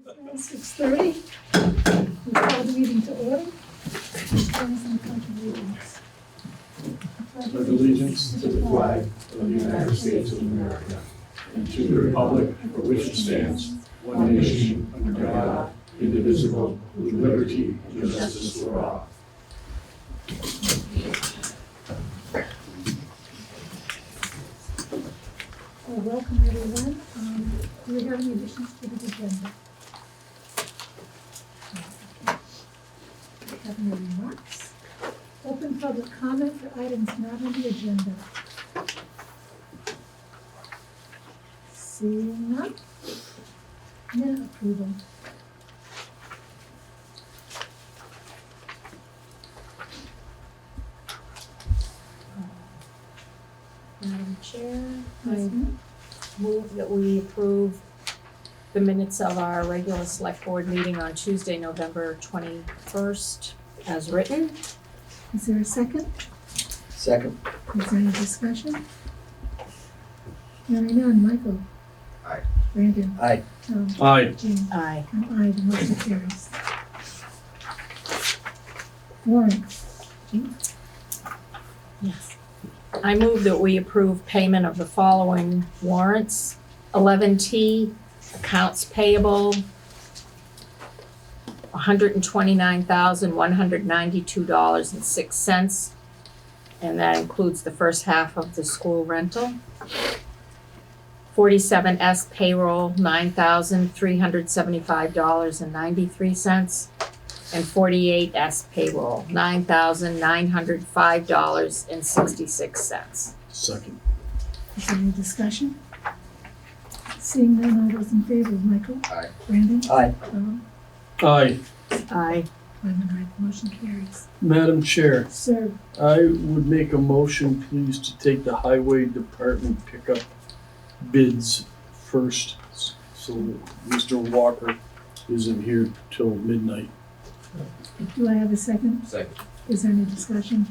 6:30. We call the meeting to order. Please join us in the pledge of allegiance. Pledge allegiance to the flag of the United States of America and to the republic for which it stands, one nation, under God, indivisible, with liberty and justice for all. Well, welcome everyone. Do we have any additions to the agenda? Have any remarks? Open public comment for items not on the agenda. Seeing none. Minute approval. Madam Chair, I Yes, ma'am. move that we approve the minutes of our regular select board meeting on Tuesday, November 21st, as written. Is there a second? Second. Is there any discussion? Hearing none. Michael? Aye. Brandon? Aye. Tom? Aye. Jean? Aye. And aye, the motion carries. Warrant. Jean? Yes. I move that we approve payment of the following warrants. 11T, accounts payable, $129,192.06. And that includes the first half of the school rental. 47S payroll, $9,375.93. And 48S payroll, $9,905.66. Second. Is there any discussion? Seeing none, all those in favor, Michael? Aye. Brandon? Aye. Tom? Aye. Aye. I'm an aye, the motion carries. Madam Chair, Sir, I would make a motion, please, to take the highway department pickup bids first, so that Mr. Walker isn't here till midnight. do I have a second? Second. Is there any discussion?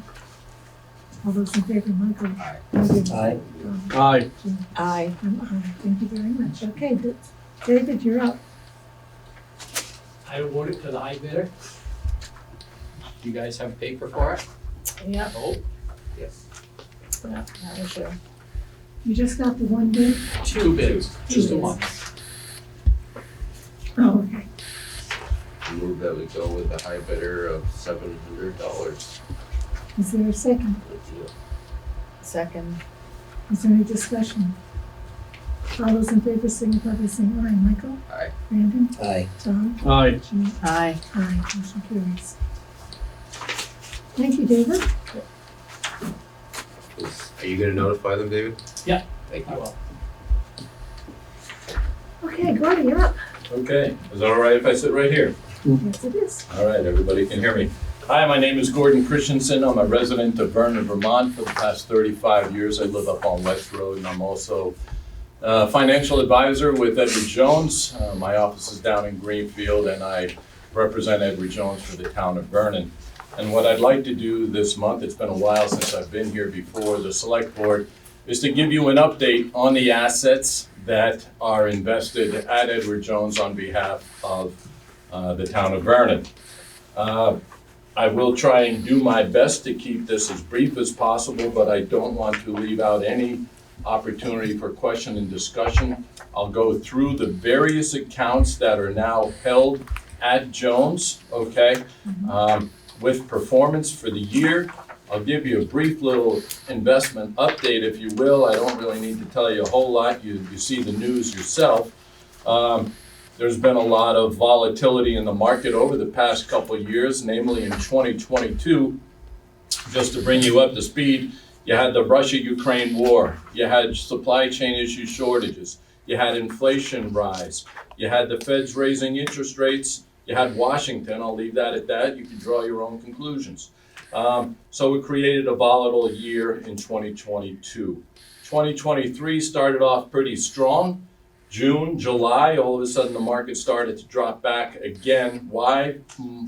All those in favor, Michael? Aye. Brandon? Aye. Tom? Aye. Jean? Aye. I'm aye. Thank you very much. Okay, David, you're up. I award it to the high bidder. You guys have paper for it? Yep. Oh, yes. Yep, that was you. You just got the one bid? Two bids, just the bids. one. Oh, okay. Move that we go with the high bidder of $700. Is there a second? Second. Is there any discussion? All those in favor signify by saying aye. Michael? Aye. Brandon? Aye. Tom? Aye. Jean? Aye. Aye, motion carries. Thank you, David. Are you gonna notify them, David? Yeah. Thank I you. will. Okay, Gordy, you're up. Okay, is it all right if I sit right here? Yes, it is. All right, everybody can hear me. Hi, my name is Gordon Christensen. I'm a resident of Vernon, Vermont for the past 35 years. I live up on West Road, and I'm also a financial advisor with Edward Jones. My office is down in Greenfield, and I represent Edward Jones for the town of Vernon. And what I'd like to do this month, it's been a while since I've been here before the select board, is to give you an update on the assets that are invested at Edward Jones on behalf of the town of Vernon. I will try and do my best to keep this as brief as possible, but I don't want to leave out any opportunity for question and discussion. I'll go through the various accounts that are now held at Jones, okay? With performance for the year. I'll give you a brief little investment update, if you will. I don't really need to tell you a whole lot. You see the news yourself. There's been a lot of volatility in the market over the past couple of years, namely in 2022. Just to bring you up to speed, you had the Russia-Ukraine war. You had supply chain issue shortages. You had inflation rise. You had the feds raising interest rates. You had Washington. I'll leave that at that. You can draw your own conclusions. So it created a volatile year in 2022. 2023 started off pretty strong. June, July, all of a sudden the market started to drop back again. Why?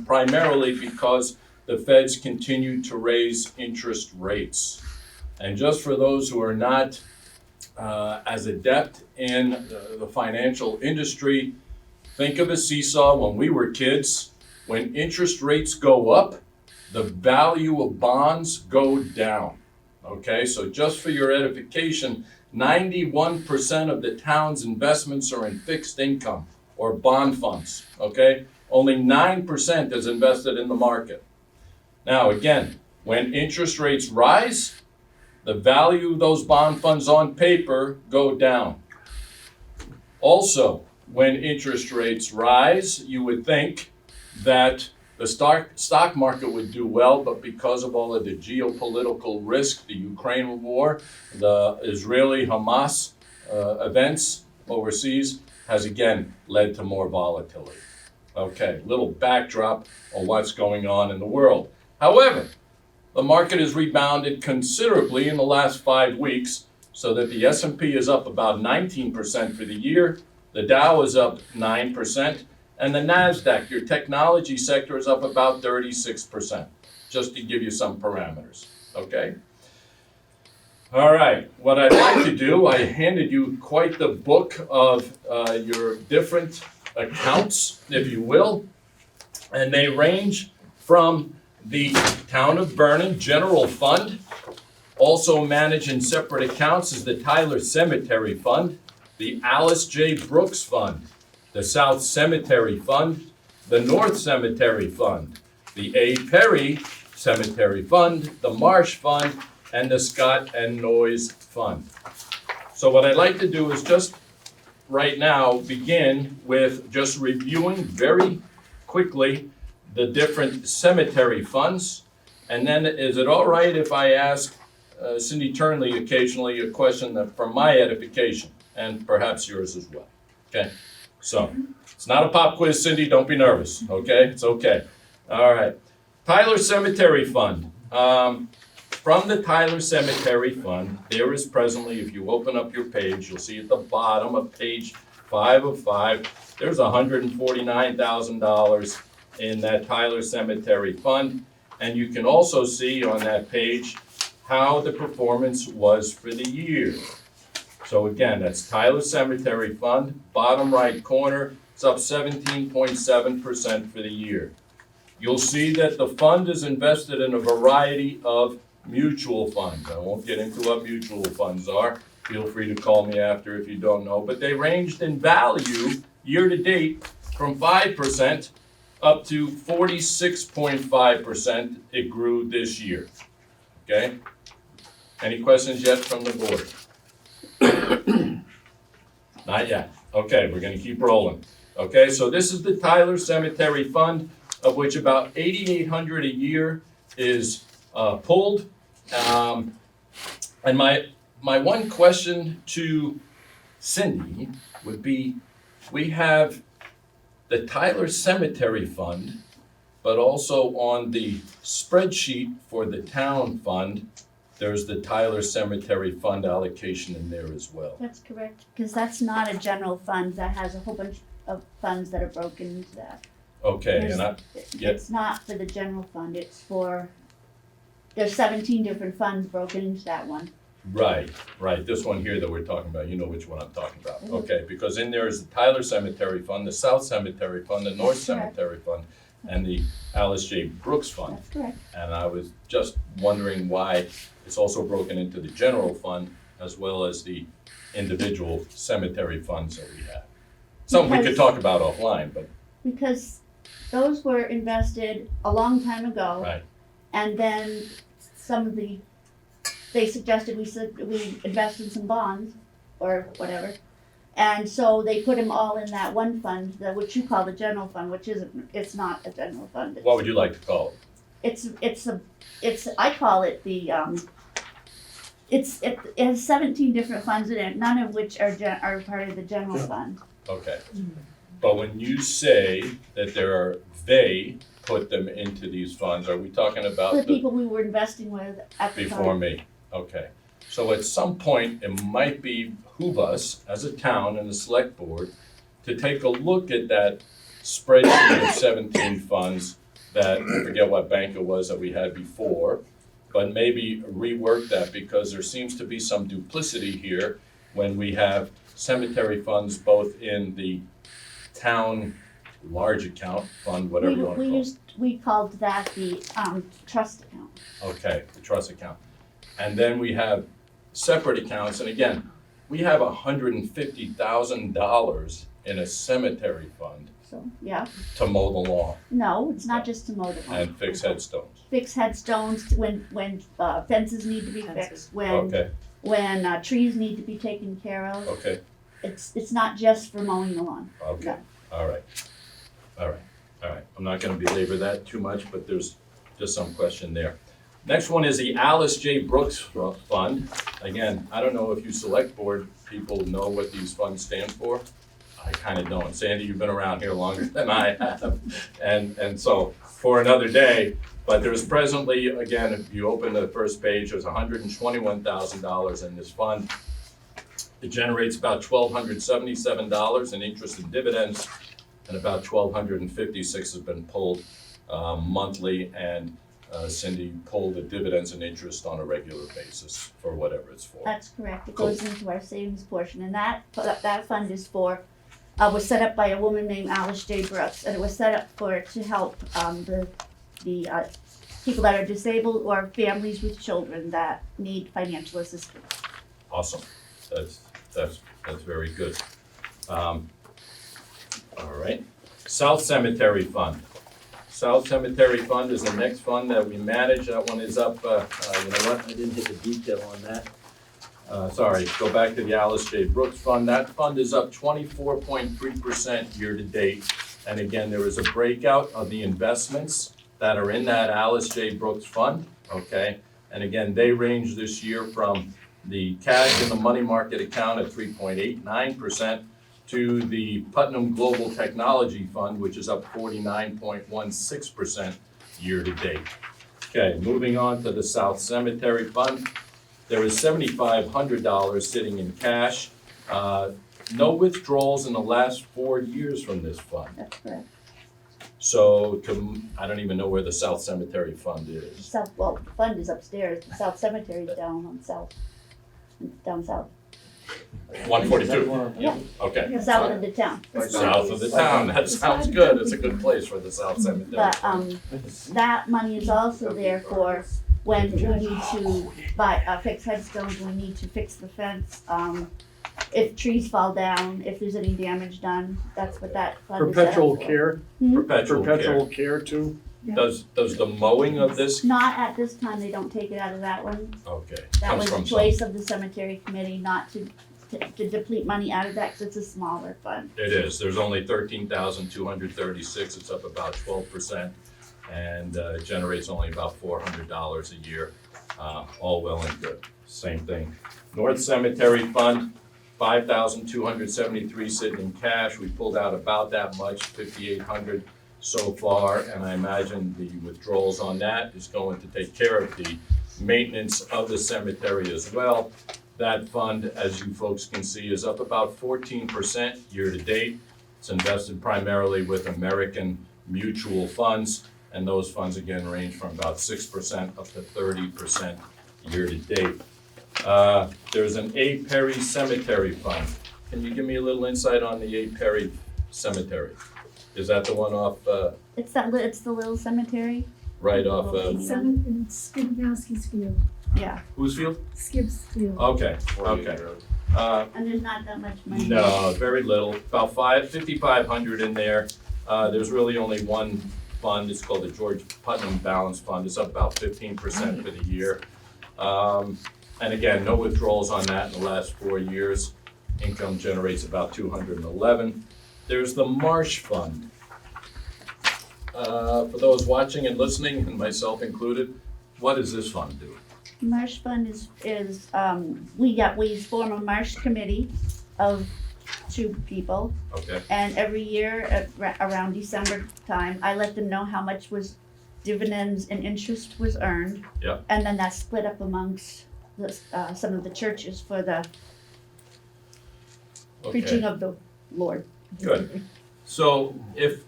Primarily because the feds continued to raise interest rates. And just for those who are not as adept in the financial industry, Think of a seesaw when we were kids. When interest rates go up, the value of bonds go down. Okay, so just for your edification, 91% of the town's investments are in fixed income or bond funds. Okay, only 9% is invested in the market. Now, again, when interest rates rise, the value of those bond funds on paper go down. Also, when interest rates rise, you would think that the stock market would do well, but because of all of the geopolitical risk, the Ukraine war, the Israeli-Hamas events overseas, has again led to more volatility. Okay, little backdrop on what's going on in the world. However, the market has rebounded considerably in the last 5 weeks, so that the S&P is up about 19% for the year, the Dow is up 9%, and the NASDAQ, your technology sector, is up about 36%, just to give you some parameters, okay? All right, what I'd like to do, I handed you quite the book of your different accounts, if you will, and they range from the Town of Vernon General Fund. Also managed in separate accounts is the Tyler Cemetery Fund, the Alice J. Brooks Fund, the South Cemetery Fund, the North Cemetery Fund, the A. Perry Cemetery Fund, the Marsh Fund, and the Scott and Noyes Fund. So what I'd like to do is just right now begin with just reviewing very quickly the different cemetery funds. And then is it all right if I ask Cindy Turnley occasionally a question that, for my edification, and perhaps yours as well? Okay, so it's not a pop quiz, Cindy, don't be nervous, okay? It's okay. All right, Tyler Cemetery Fund. From the Tyler Cemetery Fund, there is presently, if you open up your page, you'll see at the bottom of page 5 of 5, there's $149,000 in that Tyler Cemetery Fund. And you can also see on that page how the performance was for the year. So again, that's Tyler Cemetery Fund, bottom right corner, it's up 17.7% for the year. You'll see that the fund is invested in a variety of mutual funds. I won't get into what mutual funds are. Feel free to call me after if you don't know, but they ranged in value year to date from 5% up to 46.5% it grew this year. Okay? Any questions yet from the board? Not yet. Okay, we're gonna keep rolling. Okay, so this is the Tyler Cemetery Fund, of which about $8,800 a year is pulled. And my one question to Cindy would be, we have the Tyler Cemetery Fund, but also on the spreadsheet for the town fund, there's the Tyler Cemetery Fund allocation in there as well. That's correct, because that's not a general fund, that has a whole bunch of funds that are broken into that. Okay, and yeah. It's not for the general fund, it's for, there's 17 different funds broken into that one. Right, this one here that we're talking about, you know which one I'm talking about. Okay, because in there is the Tyler Cemetery Fund, the South Cemetery Fund, the North Cemetery Fund, and the Alice J. Brooks Fund. That's correct. And I was just wondering why it's also broken into the general fund as well as the individual cemetery funds that we have. Something we could talk about offline, but. Because those were invested a long time ago. Right. And then they suggested we invest in some bonds or whatever. And so they put them all in that one fund, which you call the general fund, which it's not a general fund. What would you like to call it? I call it the, it has 17 different funds in it, none of which are part of the general fund. Okay. But when you say that they put them into these funds, are we talking about The people we were investing with at the time. before me? Okay. So at some point, it might behoove us as a town and the select board to take a look at that spreadsheet of 17 funds that, I forget what bank it was that we had before, but maybe rework that because there seems to be some duplicity here when we have cemetery funds both in the town large account fund, whatever you want to call it. We called that the, trust account. Okay, the trust account. And then we have separate accounts, and again, we have $150,000 in a cemetery fund So, yeah, to mow the lawn no, it's not just to mow the lawn. and fix headstones. Fix headstones when fences need to be fixed, when Okay, trees need to be taken care of. okay, It's not just for mowing the lawn. okay, all right. I'm not gonna belabor that too much, but there's just some question there. Next one is the Alice J. Brooks Fund. Again, I don't know if you select board people know what these funds stand for. I kinda don't. Sandy, you've been around here longer than I have. And so, for another day, but there's presently, again, if you open the first page, there's $121,000 in this fund. It generates about $1,277 in interest and dividends, and about $1,256 has been pulled monthly, and Cindy pulled the dividends and interest on a regular basis for whatever it's for. That's correct. It Cool. goes into our savings portion, and that fund is for, was set up by a woman named Alice J. Brooks, and it was set up to help the people that are disabled or families with children that need financial assistance. Awesome, that's very good. All right, South Cemetery Fund. South Cemetery Fund is the next fund that we manage. That one is up, you know what, I didn't hit the detail on that. Sorry, go back to the Alice J. Brooks Fund. That fund is up 24.3% year-to-date. And again, there is a breakout of the investments that are in that Alice J. Brooks Fund, okay? And again, they range this year from the cash in the money market account at 3.89% to the Putnam Global Technology Fund, which is up 49.16% year-to-date. Okay, moving on to the South Cemetery Fund. There is $7,500 sitting in cash. No withdrawals in the last 4 years from this fund. That's correct. So I don't even know where the South Cemetery Fund is. The fund is upstairs. The South Cemetery is down south. 142, Yeah. okay. South of the town. South of the town, that sounds good. It's a good place for the South Cemetery. But that money is also there for when we need to fix headstones, we need to fix the fence, if trees fall down, if there's any damage done, that's what that fund is set up Perpetual for. care, Perpetual care. perpetual care too. Does the mowing of this, Not at this time, they don't take it out of that one. okay, That comes was from the some, choice of the cemetery committee not to deplete money out of that, because it's a smaller fund. it is, there's only 13,236, it's up about 12%, and it generates only about $400 a year, all well and good. Same thing. North Cemetery Fund, 5,273 sitting in cash, we pulled out about that much, 5,800 so far, and I imagine the withdrawals on that is going to take care of the maintenance of the cemetery as well. That fund, as you folks can see, is up about 14% year-to-date. It's invested primarily with American mutual funds, and those funds again range from about 6% up to 30% year-to-date. There's an A. Perry Cemetery Fund. Can you give me a little insight on the A. Perry Cemetery? Is that the one off, It's the little cemetery, right off, In Skibnowski's field, yeah, whose field? Skib's field. Okay, okay. and there's not that much money. No, very little, about 5,500 in there. There's really only one fund, it's called the George Putnam Balance Fund, it's up about 15% for the year. And again, no withdrawals on that in the last 4 years. Income generates about 211. There's the Marsh Fund. For those watching and listening, and myself included, what does this fund do? Marsh Fund we form a marsh committee of 2 people, Okay, and every year around December time, I let them know how much was dividends and interest was earned. Yep. And then that's split up amongst some of the churches for the preaching okay, of the Lord. good. So if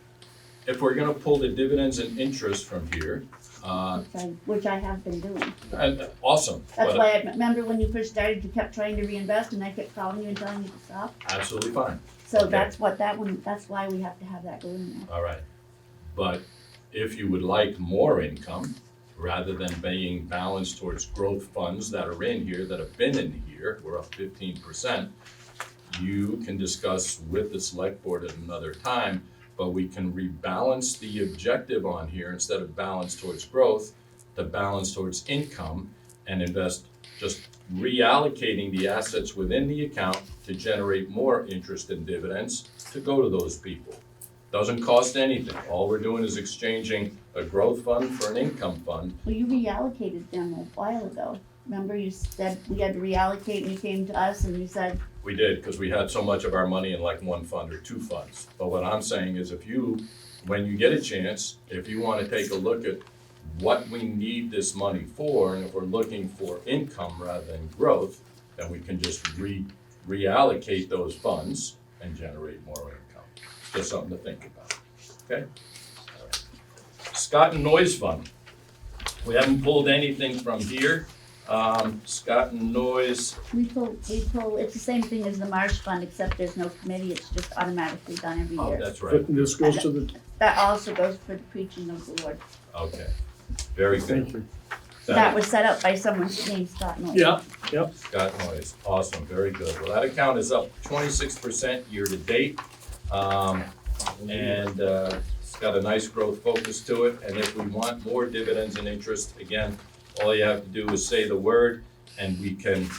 we're gonna pull the dividends and interest from here, Which I have been doing. and awesome. That's but- why I remember when you first started, you kept trying to reinvest, and I kept calling you and telling you to stop. Absolutely fine. So Okay. that's what that one, that's why we have to have that go in there. All right. But if you would like more income, rather than being balanced towards growth funds that are in here, that have been in here, we're up 15%, you can discuss with the select board at another time, but we can rebalance the objective on here instead of balance towards growth, to balance towards income and invest, just reallocating the assets within the account to generate more interest and dividends to go to those people. Doesn't cost anything. All we're doing is exchanging a growth fund for an income fund. Well, you reallocated them a while ago. Remember you said we had to reallocate and you came to us and you said, We did, because we had so much of our money in like one fund or two funds. But what I'm saying is if you, when you get a chance, if you want to take a look at what we need this money for, and if we're looking for income rather than growth, then we can just reallocate those funds and generate more income. Just something to think about, okay? All right. Scott and Noise Fund. We haven't pulled anything from here. Scott and Noise, we pull, it's the same thing as the Marsh Fund, except there's no committee, it's just automatically done every oh, year. that's right, And this goes to the, That also goes for the preaching of the Lord. okay, very thank good. you. That was set up by someone named Scott Noyes. Yeah, Scott Noise, awesome, very good. Well, that account is up 26% year to date. And it's got a nice growth focus to it. And if we want more dividends and interest, again, all you have to do is say the word and we can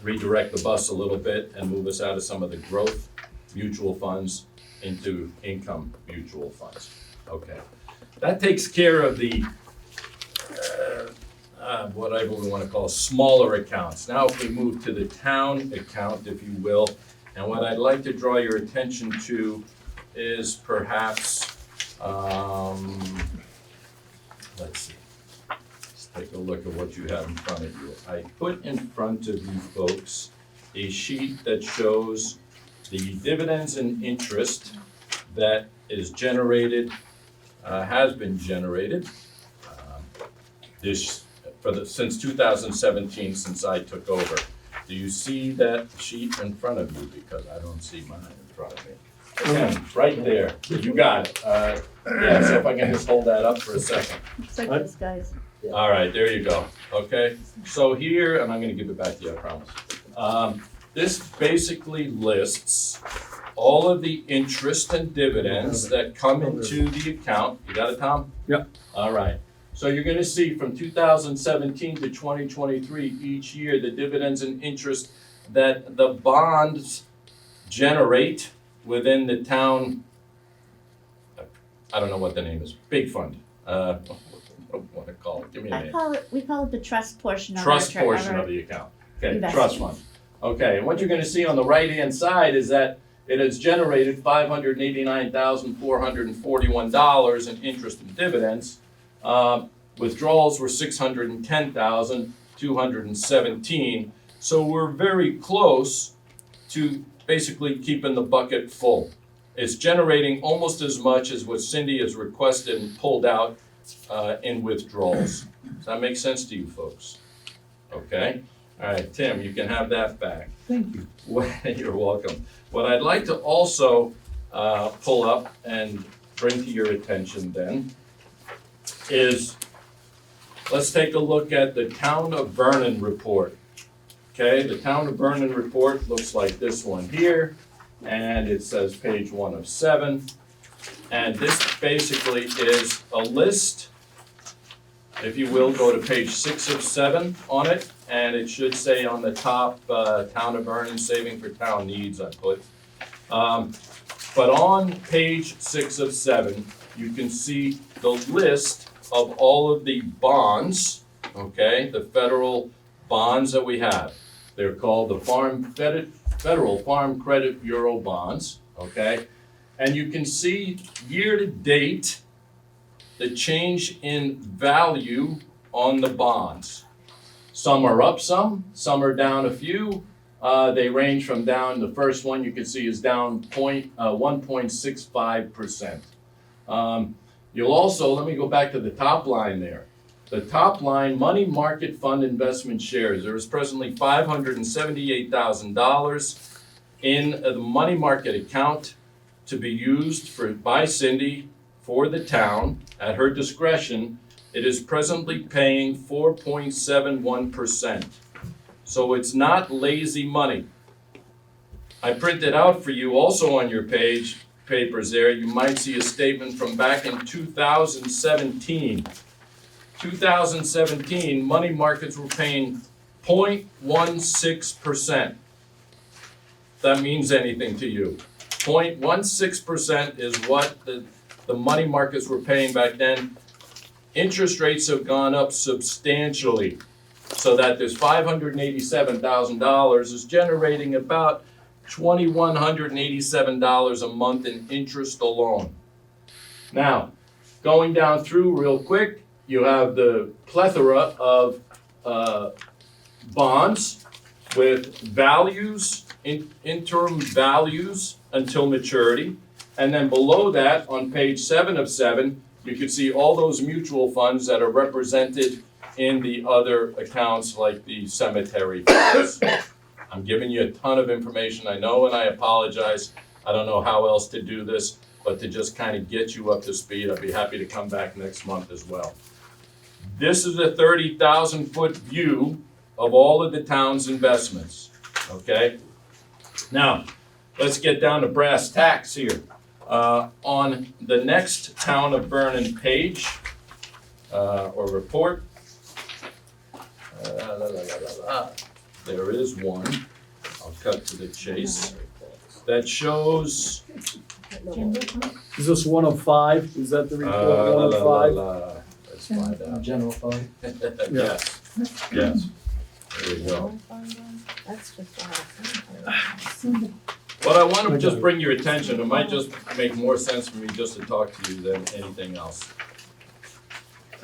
redirect the bus a little bit and move us out of some of the growth mutual funds into income mutual funds. Okay, that takes care of the whatever we want to call smaller accounts. Now if we move to the town account, if you will, and what I'd like to draw your attention to is perhaps, let's see, let's take a look at what you have in front of you. I put in front of you folks a sheet that shows the dividends and interest that is generated, has been generated, since 2017, since I took over. Do you see that sheet in front of you? Because I don't see mine in front of me. Okay, right there, you got it. Yeah, so if I can just hold that up for a second. Looks like this guy's. All right, there you go, okay? So here, and I'm gonna give it back to you, I promise. This basically lists all of the interest and dividends that come into the account. You got it, Tom? Yep. All right, so you're gonna see from 2017 to 2023, each year, the dividends and interest that the bonds generate within the town, I don't know what the name is, big fund. I don't wanna call it, give me a name. We call it the trust portion of our. Trust portion of the account. Okay, Investment. trust fund. Okay, and what you're gonna see on the right-hand side is that it has generated $589,441 in interest and dividends. Withdrawals were $610,217. So we're very close to basically keeping the bucket full. It's generating almost as much as what Cindy has requested and pulled out in withdrawals. Does that make sense to you folks? Okay? All right, Tim, you can have that back. thank you. You're welcome. What I'd like to also pull up and bring to your attention then is, let's take a look at the Town of Vernon report. Okay, the Town of Vernon report looks like this one here, and it says page 1 of 7. And this basically is a list, if you will, go to page 6 of 7 on it, and it should say on the top, Town of Vernon saving for town needs, I put. But on page 6 of 7, you can see the list of all of the bonds, okay, the federal bonds that we have. They're called the Federal Farm Credit Bureau bonds, okay? And you can see year to date, the change in value on the bonds. Some are up some are down a few. They range from down, the first one you can see is down 1.65%. You'll also, let me go back to the top line there. The top line, money market fund investment shares. There is presently $578,000 in the money market account to be used by Cindy for the town at her discretion. It is presently paying 4.71%. So it's not lazy money. I printed out for you also on your papers there, you might see a statement from back in 2017. 2017, money markets were paying 0.16%. That means anything to you. 0.16% is what the money markets were paying back then. Interest rates have gone up substantially, so that this $587,000 is generating about $2,187 a month in interest alone. Now, going down through real quick, you have the plethora of bonds with values, interim values until maturity. And then below that, on page 7 of 7, you can see all those mutual funds that are represented in the other accounts like the cemetery funds. I'm giving you a ton of information, I know, and I apologize. I don't know how else to do this, but to just kind of get you up to speed, I'd be happy to come back next month as well. This is a 30,000-foot view of all of the town's investments, okay? Now, let's get down to brass tacks here. On the next Town of Vernon page, or report, there is one, I'll cut to the chase, that shows, Is this 1 of 5? Is that the report, 1 of 5? let's find out. General fund? Yes, yes, there we go. That's just all. Cindy, What I want to just bring your attention, it might just make more sense for me just to talk to you than anything else.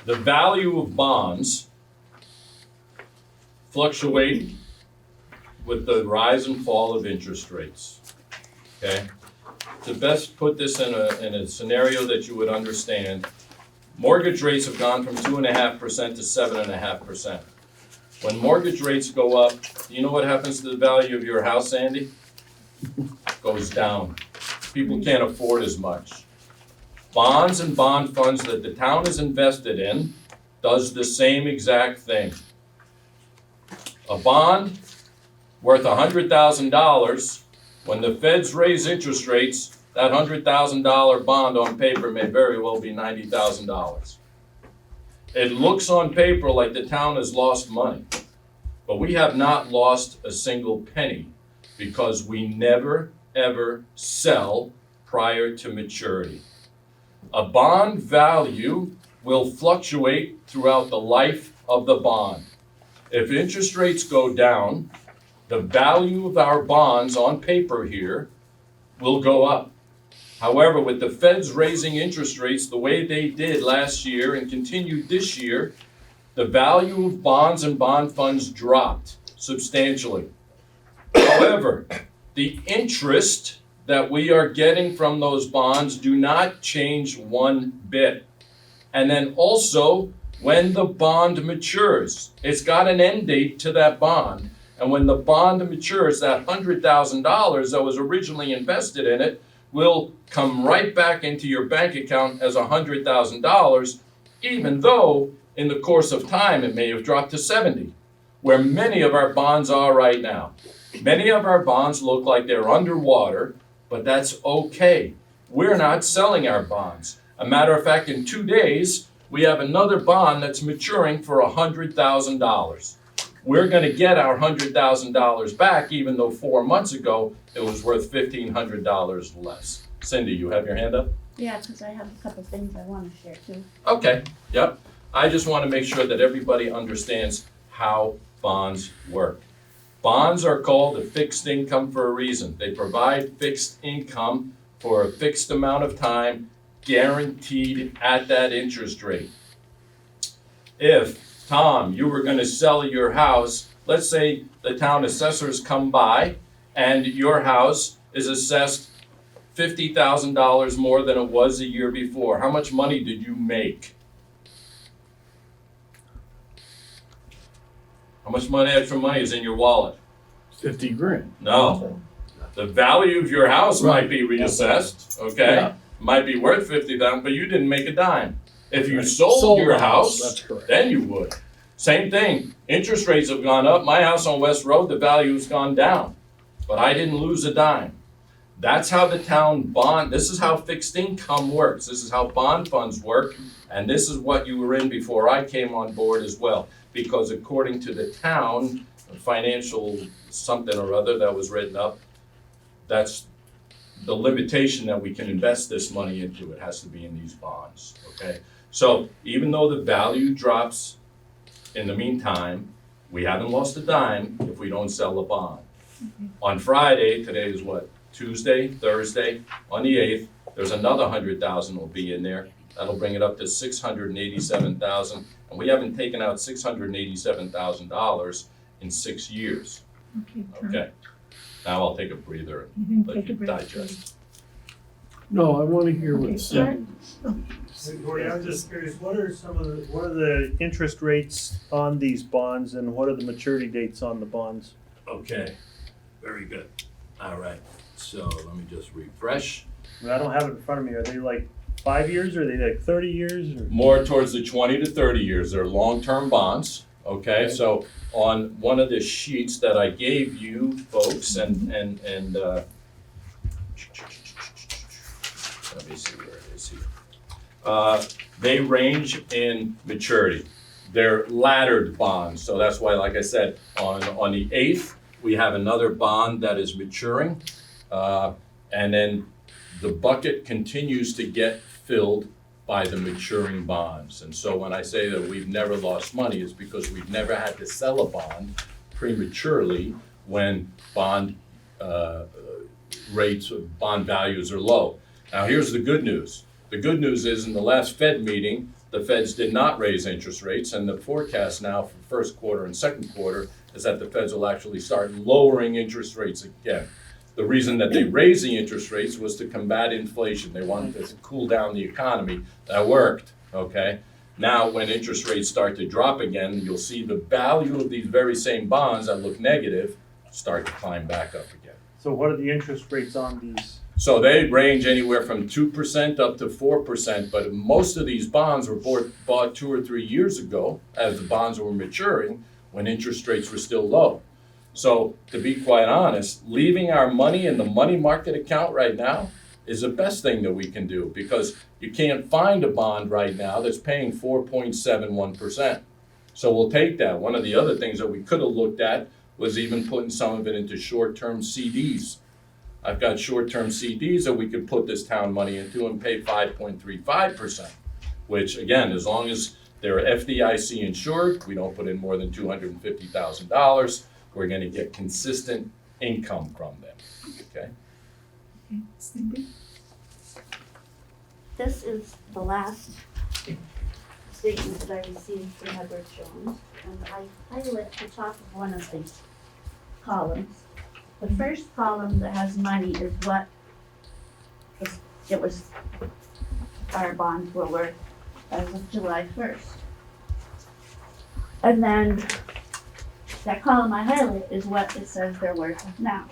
The value of bonds fluctuate with the rise and fall of interest rates, okay? To best put this in a scenario that you would understand, mortgage rates have gone from 2.5% to 7.5%. When mortgage rates go up, you know what happens to the value of your house, Andy? Goes down. People can't afford as much. Bonds and bond funds that the town is invested in does the same exact thing. A bond worth $100,000, when the feds raise interest rates, that $100,000 bond on paper may very well be $90,000. It looks on paper like the town has lost money, but we have not lost a single penny because we never, ever sell prior to maturity. A bond value will fluctuate throughout the life of the bond. If interest rates go down, the value of our bonds on paper here will go up. However, with the feds raising interest rates the way they did last year and continued this year, the value of bonds and bond funds dropped substantially. However, the interest that we are getting from those bonds do not change one bit. And then also, when the bond matures, it's got an end date to that bond. And when the bond matures, that $100,000 that was originally invested in it will come right back into your bank account as $100,000, even though in the course of time it may have dropped to 70, where many of our bonds are right now. Many of our bonds look like they're underwater, but that's okay. We're not selling our bonds. A matter of fact, in 2 days, we have another bond that's maturing for $100,000. We're going to get our $100,000 back, even though 4 months ago it was worth $1,500 less. Cindy, you have your hand up? Yeah, because I have a couple things I want to share too. Okay, yep. I just want to make sure that everybody understands how bonds work. Bonds are called a fixed income for a reason. They provide fixed income for a fixed amount of time, guaranteed at that interest rate. If, Tom, you were going to sell your house, let's say the town assessors come by and your house is assessed $50,000 more than it was a year before. How much money did you make? How much extra money is in your wallet? 50 grand. No. The value of your house might be reassessed, okay? Yeah. Might be worth 50,000, but you didn't make a dime. If you Right. sold your the house, That's correct. then you would. Same thing, interest rates have gone up. My house on West Road, the value's gone down, but I didn't lose a dime. That's how the town bond, this is how fixed income works. This is how bond funds work. And this is what you were in before I came on board as well. Because according to the town financial something or other that was written up, that's the limitation that we can invest this money into. It has to be in these bonds, okay? So even though the value drops in the meantime, we haven't lost a dime if we don't sell a bond. On Friday, today is what, Tuesday, Thursday, on the 8th, there's another 100,000 will be in there. That'll bring it up to 687,000, and we haven't taken out $687,000 in 6 years, Okay, Tom, okay? Now I'll take a breather you and didn't let take a you break. digest. No, I want to hear Okay, what's Art? Gordy, I'm just curious, what are the interest rates on these bonds and what are the maturity dates on the bonds? Okay, very good. All right, so let me just refresh. I mean, I don't have it in front of me. Are they like 5 years or are they like 30 years or? More towards the 20 to 30 years. They're long-term bonds, okay? So on one of the sheets that I gave you folks and let me see where it is here. They range in maturity. They're laddered bonds, so that's why, like I said, on the 8th, we have another bond that is maturing. And then the bucket continues to get filled by the maturing bonds. And so when I say that we've never lost money, it's because we've never had to sell a bond prematurely when bond rates, bond values are low. Now, here's the good news. The good news is in the last Fed meeting, the Feds did not raise interest rates, and the forecast now for first quarter and second quarter is that the Feds will actually start lowering interest rates again. The reason that they raised the interest rates was to combat inflation. They wanted to cool down the economy. That worked, okay? Now, when interest rates start to drop again, you'll see the value of these very same bonds that look negative start to climb back up again. So what are the interest rates on these? So they range anywhere from 2% up to 4%, but most of these bonds were bought 2 or 3 years ago as the bonds were maturing when interest rates were still low. So to be quite honest, leaving our money in the money market account right now is the best thing that we can do because you can't find a bond right now that's paying 4.71%. So we'll take that. One of the other things that we could have looked at was even putting some of it into short-term CDs. I've got short-term CDs that we could put this town money into and pay 5.35%, which again, as long as they're FDIC insured, we don't put in more than $250,000, we're gonna get consistent income from them, okay? Okay, Cindy? This is the last statement that I received from Edward Jones, and I highlighted the top of one of the columns. The first column that has money is what our bonds were worth as of July 1st. And then that column I highlight is what it says they're worth now.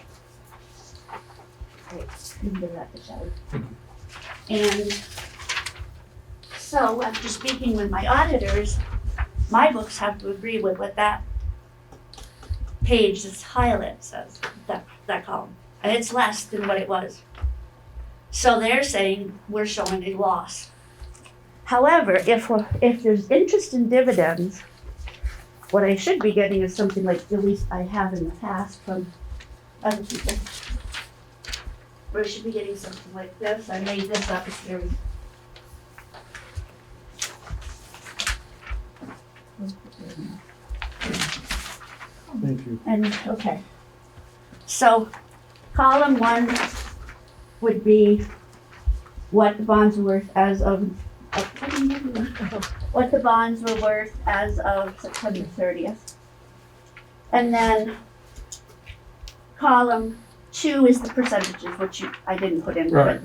Right, you can give that to Shelley. And so after speaking with my auditors, my books have to agree with what that page that's highlighted says, that column. And it's less than what it was. So they're saying we're showing a loss. However, if there's interest in dividends, what I should be getting is something like, at least I have in the past from other people. Where I should be getting something like this. I made this up. It's very. Thank you. And, okay. So, column 1 would be what the bonds were worth as of what the bonds were worth as of September 30th. And then column 2 is the percentages, which I didn't put in. Right.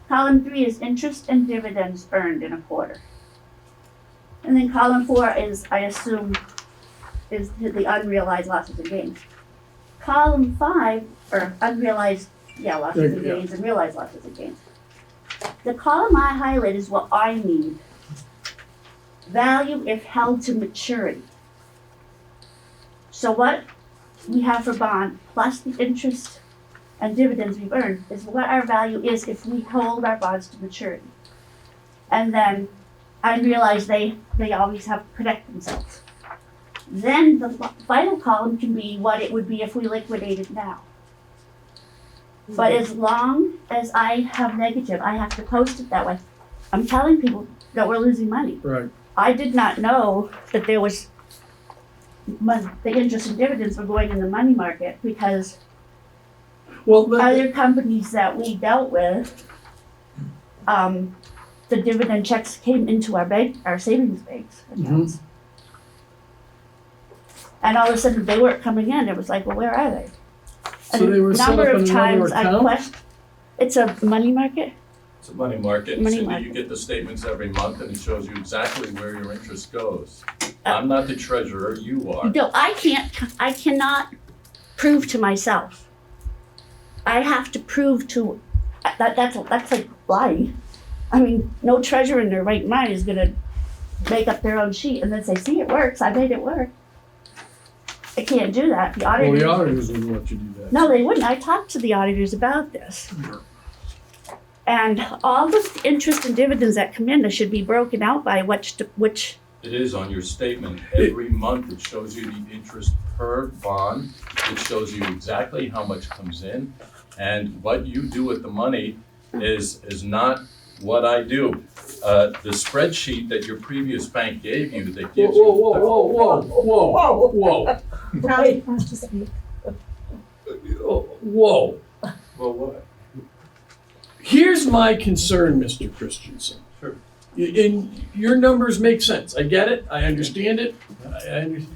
Column 3 is interest and dividends earned in a quarter. And then column 4 is, I assume, is the unrealized losses and gains. column 5, or unrealized, losses and Yeah. gains and realized losses and gains. The column I highlight is what I need. Value if held to maturity. So what we have for bond, plus the interest and dividends we've earned, is what our value is if we hold our bonds to maturity. And then I realize they always have to protect themselves. Then the final column can be what it would be if we liquidated now. But as long as I have negative, I have to post it that way. I'm telling people that we're losing money. Right. I did not know that there was the interest and dividends were going in the money market because Well, other companies that we dealt with, the dividend checks came into our bank, our savings banks accounts. And all of a sudden they weren't coming in. It was like, well, where are they? So they were set up in another account? It's a money market. It's a money market. Money Cindy, market. you get the statements every month and it shows you exactly where your interest goes. I'm not the treasurer, you are. No, I cannot prove to myself. I have to prove to, that's like lying. I mean, no treasurer in their right mind is gonna make up their own sheet and then say, see, it works, I made it work. I can't do that. The Well, auditors. the auditors wouldn't let you do that. No, they wouldn't. I talked to the auditors about this. And all the interest and dividends that come in, they should be broken out by which, It is on your statement. Every month it shows you the interest per bond. It shows you exactly how much comes in. And what you do with the money is not what I do. The spreadsheet that your previous bank gave you that gives you. Whoa. Charlie wants to speak. Whoa. Well, what? Here's my concern, Mr. Christensen. Sure. And your numbers make sense. I get it. I understand it. I understand.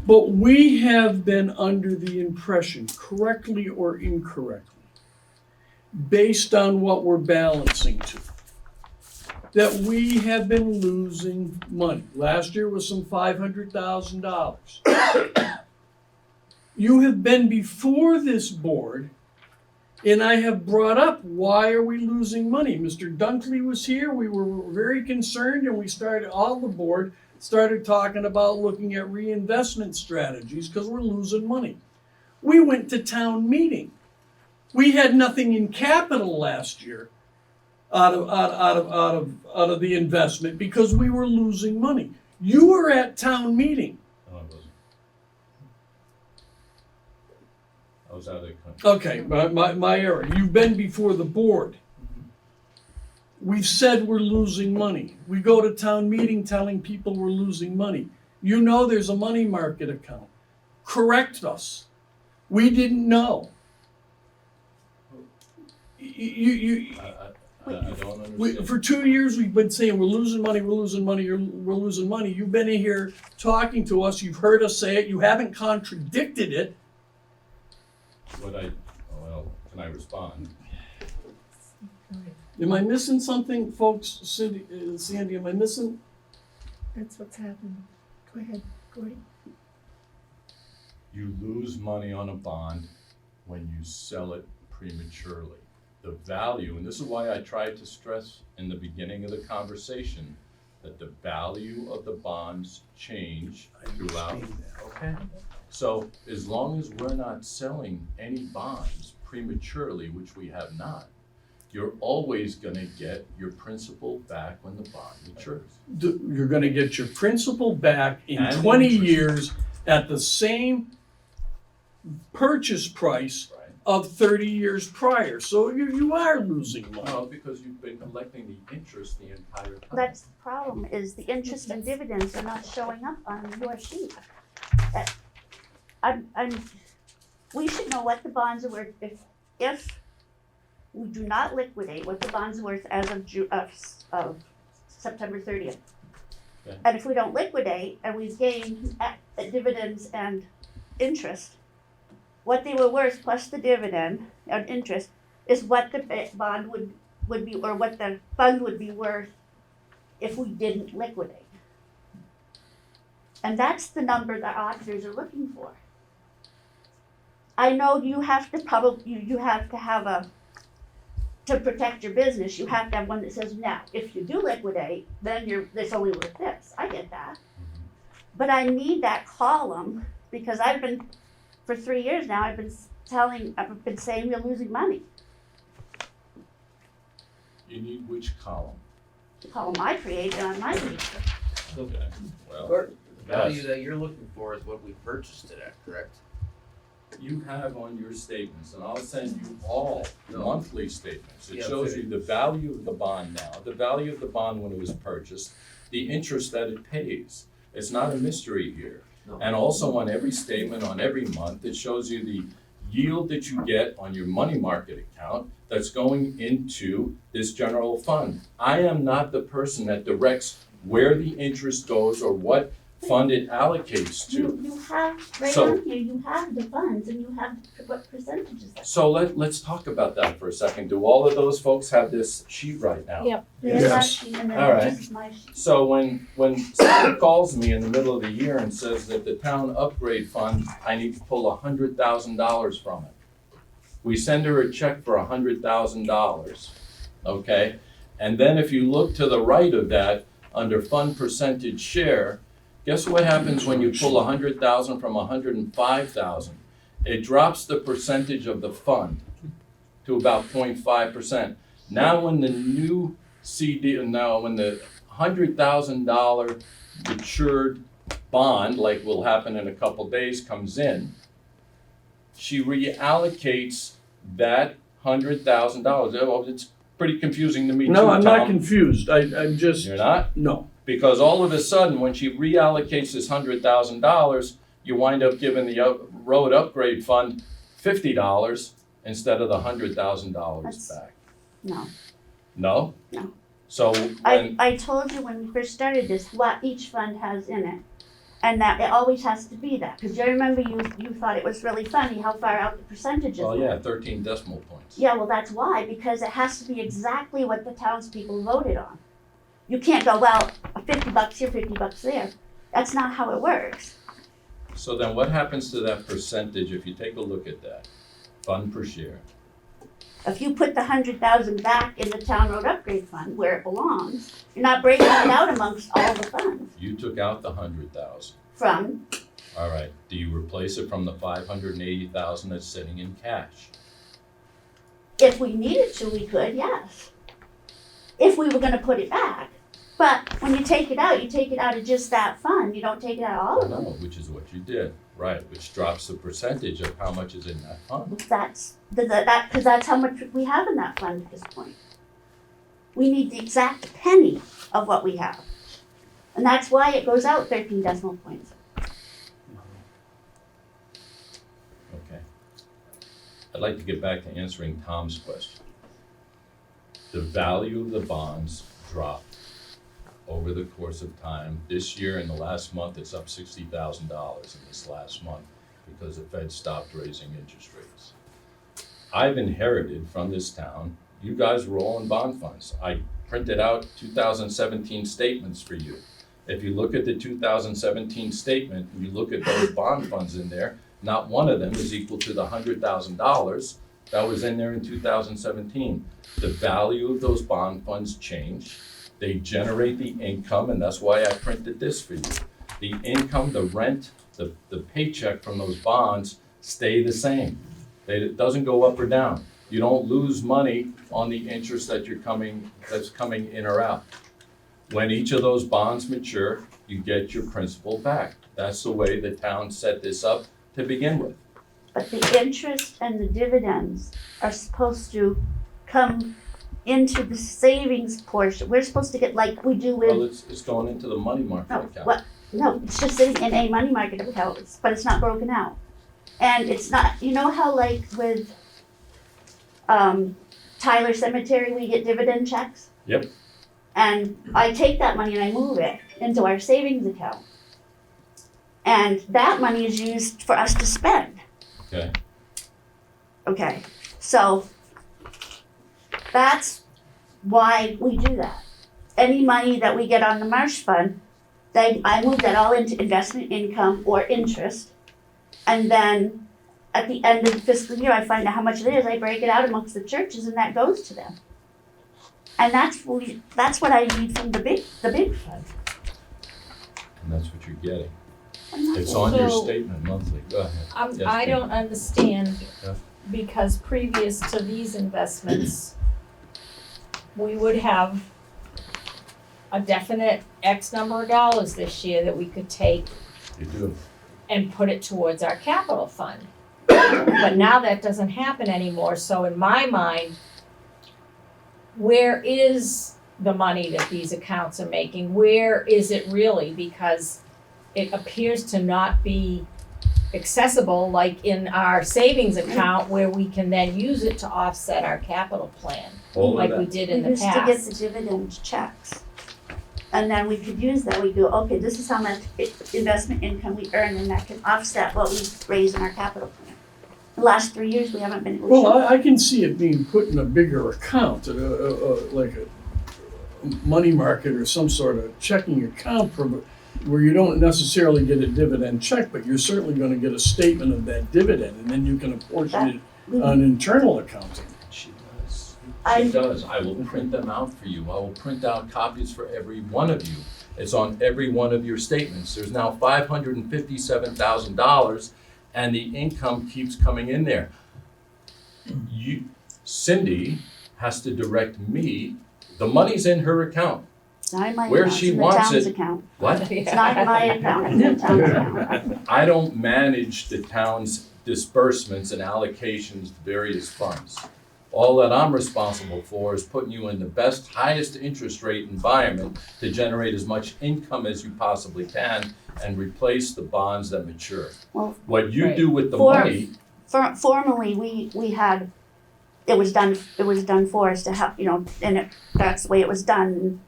But we have been under the impression, correctly or incorrectly, based on what we're balancing to, that we have been losing money. Last year was some $500,000. You have been before this board, and I have brought up, why are we losing money? Mr. Dunkley was here, we were very concerned, and we started, all the board started talking about looking at reinvestment strategies because we're losing money. We went to town meeting. We had nothing in capital last year out of the investment because we were losing money. You were at town meeting. No, I wasn't. I was out of the country. Okay, my error. You've been before the board. We've said we're losing money. We go to town meeting telling people we're losing money. You know there's a money market account. Correct us. We didn't know. I don't understand. For 2 years, we've been saying we're losing money, we're losing money, we're losing money. You've been in here talking to us. You've heard us say it. You haven't contradicted it. Well, can I respond? Am I missing something, folks? Sandy, am I missing? That's what's happening. Go ahead, Gordy. You lose money on a bond when you sell it prematurely. The value, and this is why I tried to stress in the beginning of the conversation, that the value of the bonds change throughout. Okay. So as long as we're not selling any bonds prematurely, which we have not, you're always gonna get your principal back when the bond matures. You're gonna get your principal back in And 20 interest. years at the same purchase price Right. of 30 years prior. So you are losing money. No, because you've been collecting the interest the entire time. That's the problem, is the interest and dividends are not showing up on your sheet. We should know what the bonds are worth if we do not liquidate, what the bonds are worth as of September 30th. Okay. And if we don't liquidate and we've gained dividends and interest, what they were worth plus the dividend and interest is what the bond would be, or what the fund would be worth if we didn't liquidate. And that's the number that auditors are looking for. I know you have to you have to have to protect your business, you have to have one that says, now, if you do liquidate, then it's only worth this. I get that. But I need that column, because for 3 years now, I've been saying we're losing money. You need which column? The column I created on my paper. Okay, well, Gordon, the value yes. that you're looking for is what we purchased it at, correct? You have on your statements, and I'll send you all No. monthly statements. It Yeah, shows okay. you the value of the bond now, the value of the bond when it was purchased, the interest that it pays. It's not a mystery here. No. And also on every statement, on every month, it shows you the yield that you get on your money market account that's going into this general fund. I am not the person that directs where the interest goes or what fund it allocates to. You have, right So- on here, you have the funds and you have what percentages that. So let's talk about that for a second. Do all of those folks have this sheet right now? Yep. There's Yes. that sheet and then All right. this is my sheet. So when someone calls me in the middle of the year and says that the town upgrade fund, I need to pull $100,000 from it. We send her a check for $100,000, okay? And then if you look to the right of that, under fund percentage share, guess what happens when you pull 100,000 from 105,000? It drops the percentage of the fund to about 0.5%. Now when the new when the $100,000 matured bond, like will happen in a couple days, comes in, she reallocates that $100,000. Oh, it's pretty confusing to me too, No, I'm not Tom. confused. I'm just, You're not? no. Because all of a sudden, when she reallocates this $100,000, you wind up giving the road upgrade fund $50 instead of the $100,000 That's- back. No. No? No. So when, I told you when we first started this, what each fund has in it. And that it always has to be that, because you remember you thought it was really funny how far out the percentages were. well, yeah, 13 decimal points. Yeah, well, that's why, because it has to be exactly what the townspeople voted on. You can't go, well, $50 here, $50 there. That's not how it works. So then what happens to that percentage if you take a look at that? Fund per share. If you put the 100,000 back in the town road upgrade fund where it belongs, you're not breaking it out amongst all the funds. You took out the 100,000. From, All right, do you replace it from the 580,000 that's sitting in cash? if we needed to, we could, yes. If we were gonna put it back. But when you take it out of just that fund, you don't take it out of all I of them. know, which is what you did, right, which drops the percentage of how much is in that fund. Because that's how much we have in that fund at this point. We need the exact penny of what we have. And that's why it goes out 13 decimal points. Okay. I'd like to get back to answering Tom's question. The value of the bonds dropped over the course of time. This year, in the last month, it's up $60,000 in this last month because the Fed stopped raising interest rates. I've inherited from this town, you guys were all in bond funds. I printed out 2017 statements for you. If you look at the 2017 statement, and you look at those bond funds in there, not one of them is equal to the $100,000 that was in there in 2017. The value of those bond funds changed. They generate the income, and that's why I printed this for you. The income, the rent, the paycheck from those bonds stay the same. It doesn't go up or down. You don't lose money on the interest that's coming in or out. When each of those bonds mature, you get your principal back. That's the way the town set this up to begin with. But the interest and the dividends are supposed to come into the savings portion. We're supposed to get like we do Well, with, it's going into the money market no, account. what, no, it's just sitting in a money market account, but it's not broken out. And it's not, you know how like with Tyler Cemetery, we get dividend checks? Yep. And I take that money and I move it into our savings account. And that money is used for us to spend. Okay. Okay, so that's why we do that. Any money that we get on the marsh fund, I move that all into investment income or interest. And then at the end of the fiscal year, I find out how much it is, I break it out amongst the churches and that goes to them. And that's what I need from the big fund. And that's what you're getting. I'm not It's on your So- statement monthly. Go ahead. Yes, I Jane. don't understand, Yeah. because previous to these investments, we would have a definite X number of dollars this year that we could take You do. and put it towards our capital fund. But now that doesn't happen anymore, so in my mind, where is the money that these accounts are making? Where is it really? Because it appears to not be accessible like in our savings account where we can then use it to offset our capital plan, All of like we that. did We in the used to get the past. dividend checks. And then we could use that, we go, okay, this is how much investment income we earn, and that can offset what we raise in our capital plan. The last 3 years, we haven't been able to. Well, I can see it being put in a bigger account, like a money market or some sort of checking account where you don't necessarily get a dividend check, but you're certainly gonna get a statement of that dividend, and then you can apportion it on internal accounting. She does. I- She does. I will print them out for you. I will print out copies for every one of you. It's on every one of your statements. There's now $557,000 and the income keeps coming in there. Cindy has to direct me, the money's in her account. It's not in my Where account, she it's in the wants town's it. account. What? It's not in my account, it's in the town's account. I don't manage the town's disbursements and allocations to various funds. All that I'm responsible for is putting you in the best, highest interest rate environment to generate as much income as you possibly can and replace the bonds that mature. Well, What you Right. do with the For- money, Formerly, we had, it was done for us to have, and that's the way it was done.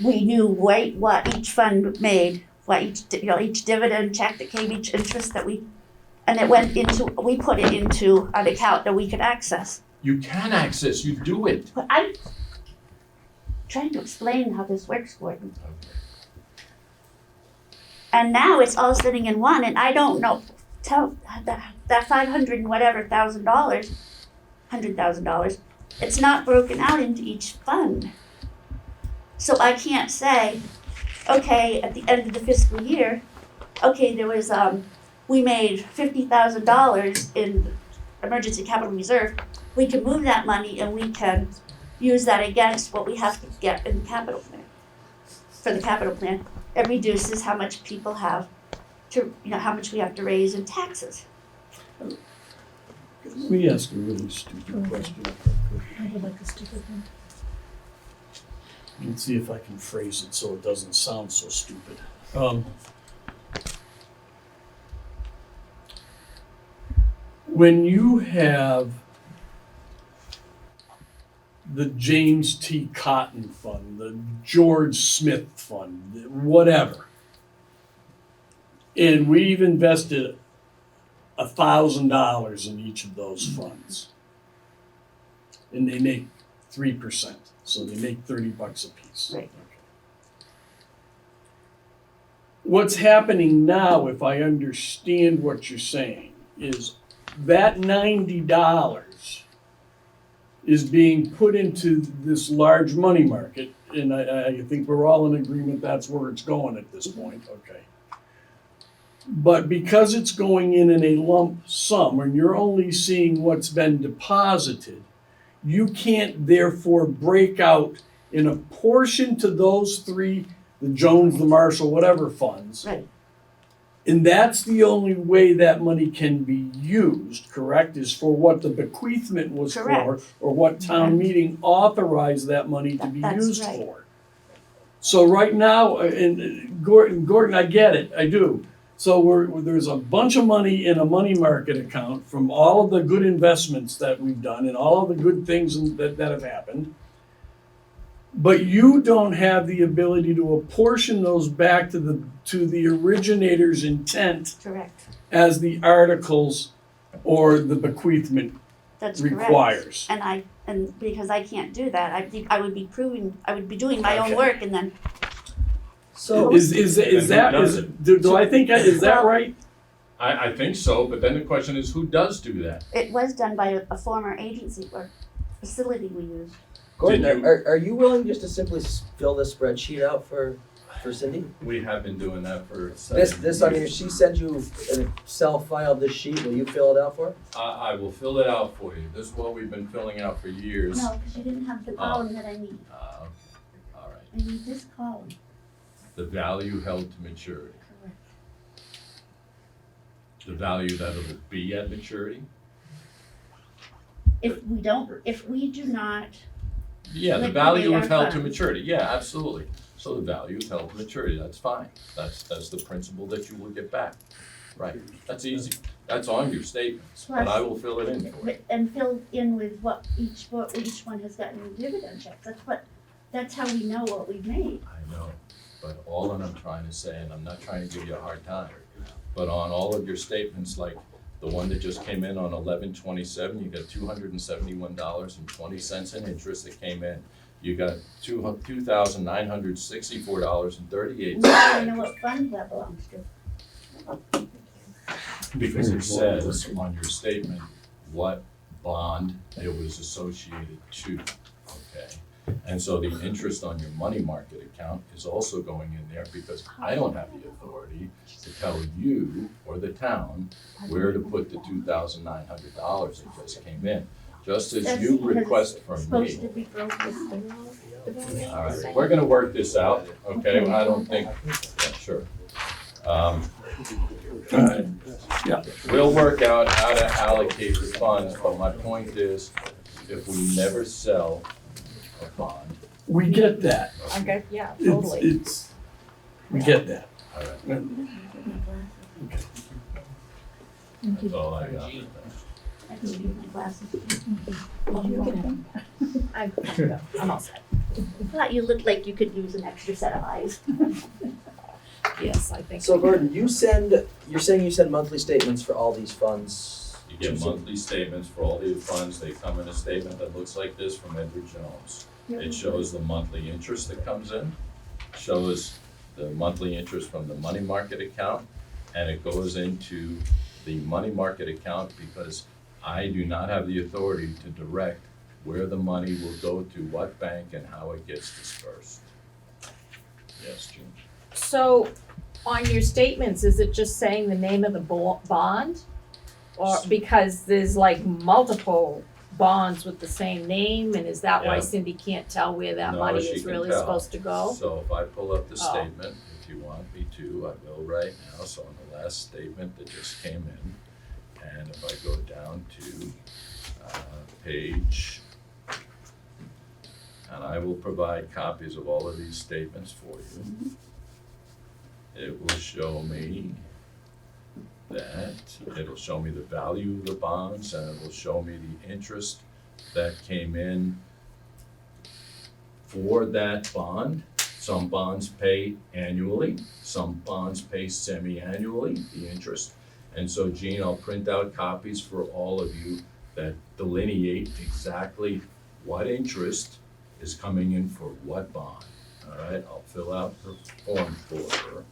We knew what each fund made, what each dividend check that came, each interest that we put it into an account that we could access. you can access, you do it. But I'm trying to explain how this works, Gordon. And now it's all sitting in one, and I don't know, that $500 and whatever $100,000, it's not broken out into each fund. So I can't say, okay, at the end of the fiscal year, okay, there was, we made $50,000 in emergency capital reserve. We can move that money and we can use that against what we have to get in the capital plan. For the capital plan, it reduces how much people have to, how much we have to raise in taxes. Let me ask a really stupid question. I would like a stupid one. Let's see if I can phrase it so it doesn't sound so stupid. When you have the James T. Cotton Fund, the George Smith Fund, whatever, and we've invested $1,000 in each of those funds, and they make 3%, so they make $30 a piece. Right. Okay. What's happening now, if I understand what you're saying, is that $90 is being put into this large money market, and I think we're all in agreement that's where it's going at this point, okay? But because it's going in a lump sum, and you're only seeing what's been deposited, you can't therefore break out in a portion to those three, the Jones, the Marshall, whatever funds. Right. And that's the only way that money can be used, correct, is for what the bequeathment was for, Correct. or what town meeting authorized that money to be That's used right. for. So right now, and Gordon, I get it, I do. So there's a bunch of money in a money market account from all of the good investments that we've done and all of the good things that have happened. But you don't have the ability to apportion those back to the originator's intent Correct. as the articles or the bequeathment That's correct. requires. And because I can't do that, I would be doing my Okay. own work and then, So is that, does do I think, is that Well, right? I think so, but then the question is, who does do that? It was done by a former agency or facility we used. Gordon, Did you- are you willing just to simply fill this spreadsheet out for Cindy? We have been doing that for 7 This, I mean, if years. she sends you an Excel file, this sheet, will you fill it out for her? I will fill it out for you. This is what we've been filling out for years. No, because you didn't have the column that I need. Okay, all right. I need this column. The value held to maturity. Correct. The value that it will be at maturity? If we do not, Yeah, the Liquidate value our of held to funds. maturity, yeah, absolutely. So the value is held to maturity, that's fine. That's the principle that you will get back. Right, that's easy. That's on your statements, but I will fill it in for you. and fill in with what each one has gotten in dividend checks. That's how we know what we've made. I know, but all that I'm trying to say, and I'm not trying to give you a hard time, but on all of your statements, like the one that just came in on 11/27, you got $271.20 in interest that came in. You got $2,964.38. I know what fund that belongs to. Because it says on your statement what bond it was associated to, okay? And so the interest on your money market account is also going in there because I don't have the authority to tell you or the town where to put the $2,900 that just came in. Just as That's you because request it's from supposed me. to be broken. All right, we're gonna work this out, okay? I don't think, yeah, sure. Yeah, we'll work out how to allocate the funds, but my point is, if we never sell a bond, We get that. Okay, yeah, It's, totally. we get that. all right, Thank you. that's all I got. I can use my glasses. I'm all set. I thought you looked like you could use an extra set of eyes. Yes, I think. So Gordon, you're saying you send monthly statements for all these funds? You get monthly statements for all the funds, they come in a statement that looks like this from Edward Jones. It shows the monthly interest that comes in, shows the monthly interest from the money market account, and it goes into the money market account because I do not have the authority to direct where the money will go to what bank and how it gets dispersed. Yes, Jim? So, on your statements, is it just saying the name of the bond? Or, because there's like multiple bonds with the same name, and is that why Yeah. Cindy can't tell where that No, money she is can really tell. supposed to go? So if I pull up the Oh. statement, if you want me to, I will right now. So on the last statement that just came in, and if I go down to page, and I will provide copies of all of these statements for you. It will show me it'll show me the value of the bonds, and it will show me the interest that came in for that bond. Some bonds pay annually, some bonds pay semi-annually, the interest. And so Gene, I'll print out copies for all of you that delineate exactly what interest is coming in for what bond. All right, I'll fill out the form for her,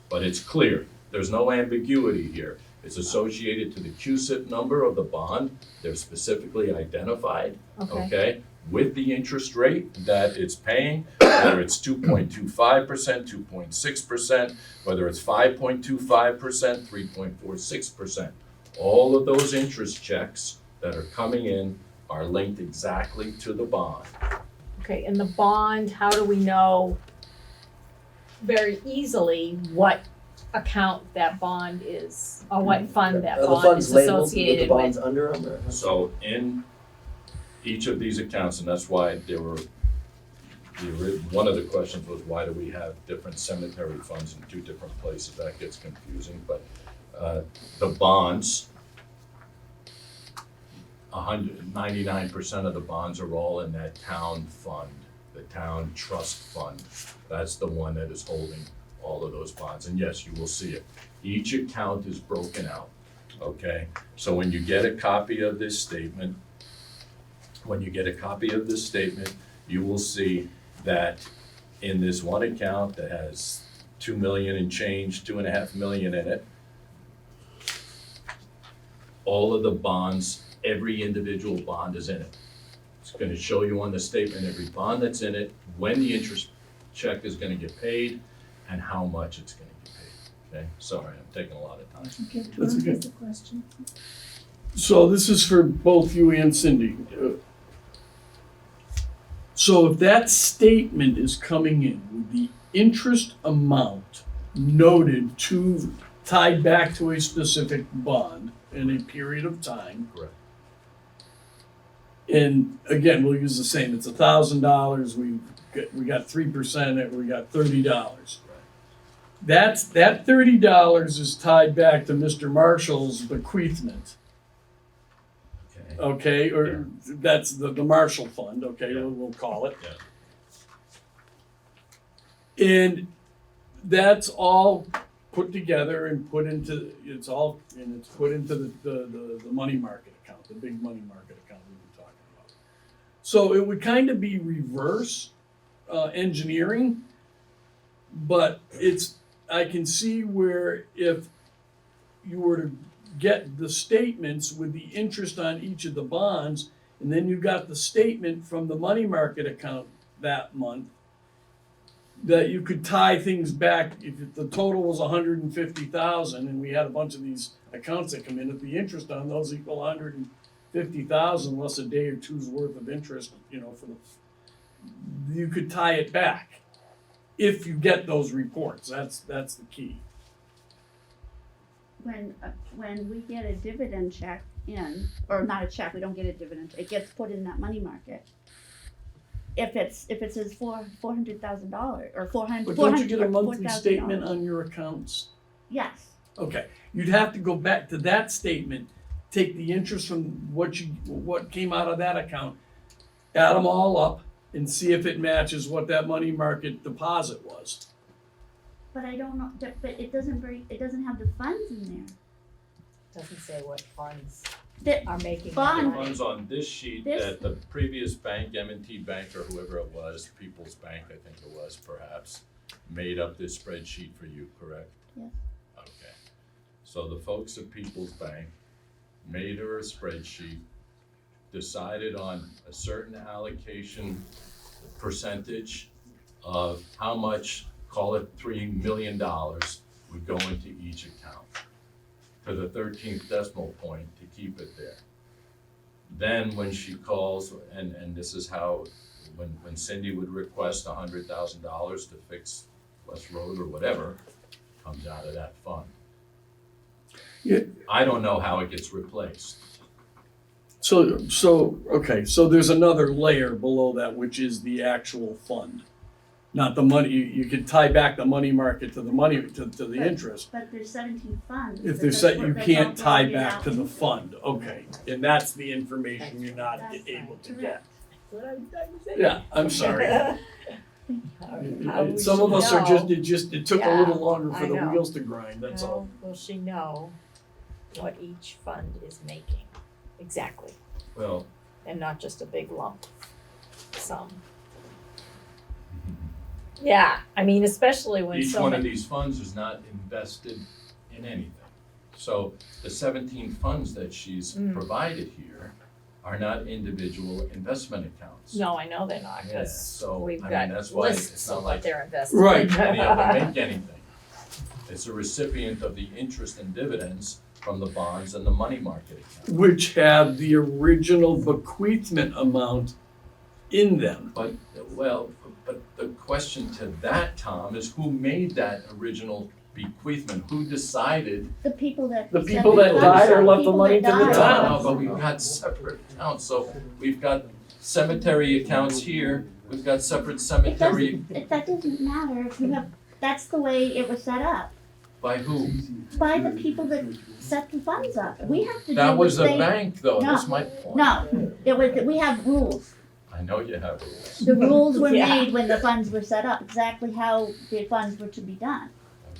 but it's clear. There's no ambiguity here. It's associated to the QSIP number of the bond. They're specifically identified, okay, with the interest rate that it's paying, whether it's 2.25%, 2.6%, whether it's 5.25%, 3.46%. All of those interest checks that are coming in are linked exactly to the bond. Okay, and the bond, how do we know very easily what account that bond is, or what fund that Are the bond funds is labeled with the associated bonds with? under them? Or? So in each of these accounts, and that's why there were, one of the questions was, why do we have different cemetery funds in two different places? That gets confusing, but the bonds, 99% of the bonds are all in that town fund, the town trust fund. That's the one that is holding all of those bonds, and yes, you will see it. Each account is broken out, okay? So when you get a copy of this statement, you will see that in this one account that has 2 million and change, 2.5 million in it, all of the bonds, every individual bond is in it. It's gonna show you on the statement every bond that's in it, when the interest check is gonna get paid, and how much it's gonna get paid, okay? Sorry, I'm taking a lot of time. Okay, That's Tom okay. has a question. So this is for both you and Cindy. So if that statement is coming in with the interest amount noted tied back to a specific bond in a period of time. Correct. And again, we'll use the same, it's $1,000, we got 3%, we got $30. That $30 is tied back to Mr. Marshall's bequeathment. Okay. Okay, or that's the Marshall Fund, okay, Yeah. we'll call it. Yeah. And that's all put together and put into, it's put into the money market account, the big money market account we've been talking about. So it would kind of be reverse engineering, but I can see where if you were to get the statements with the interest on each of the bonds, and then you got the statement from the money market account that month, that you could tie things back. If the total was 150,000 and we had a bunch of these accounts that come in, if the interest on those equal 150,000 less a day or two's worth of interest, you could tie it back if you get those reports. That's the key. When we get a dividend check in, or not a check, we don't get a dividend, it gets put in that money market. If it says $400,000 or But don't you get a monthly $400,000. statement on your accounts? Yes, Okay, you'd have to go back to that statement, take the interest from what came out of that account, add them all up, and see if it matches what that money market deposit was. but I don't know, but it doesn't have the funds in there. Doesn't say what funds The are making. Bond. the money. Funds on this sheet This- that the previous bank, M&T Bank or whoever it was, People's Bank, I think it was perhaps, made up this spreadsheet for you, correct? Yes. Okay. So the folks at People's Bank made her a spreadsheet, decided on a certain allocation percentage of how much, call it $3 million, would go into each account to the 13th decimal point to keep it there. Then when she calls, and this is how, when Cindy would request $100,000 to fix West Road or whatever, comes out of that fund. Yeah. I don't know how it gets replaced. So there's another layer below that, which is the actual fund. Not the money, you could tie back the money market to the money, to the interest. But there's 17 funds. If that- there's, that's you what- that's can't all tie broken back out. to the fund, okay, and that's the information you're not That's able to correct. get. What I'm saying. Yeah, I'm sorry. How would Some she of us are know? it took a Yeah, little longer I for the know. wheels to grind, that's all. How will she know what each fund is making exactly, Well, and not just a big lump sum? Yeah, I mean, especially when each so one of many, these funds is not invested in anything. So the 17 funds that she's provided here are not individual investment accounts. no, I know they're not, Yeah, cause so, we've I got mean, that's why lists it's not of like what they're invested. Right. any of them make anything. It's a recipient of the interest and dividends from the bonds and the money market account. Which have the original bequeathment amount in them. But the question to that, Tom, is who made that original bequeathment? Who decided? The people that. The set people the that funds died or up, left the people money that to the died. town. No, but we've got separate accounts, so we've got cemetery accounts here, we've got separate It cemetery, that doesn't matter if you have, that's the way it was set up, by who? by the people that set the funds up. We have to do That what was the they. bank though, No. that's my point. No, it was, we have rules. I know you have rules. The rules were Yeah. made when the funds were set up, exactly how the funds were to be done.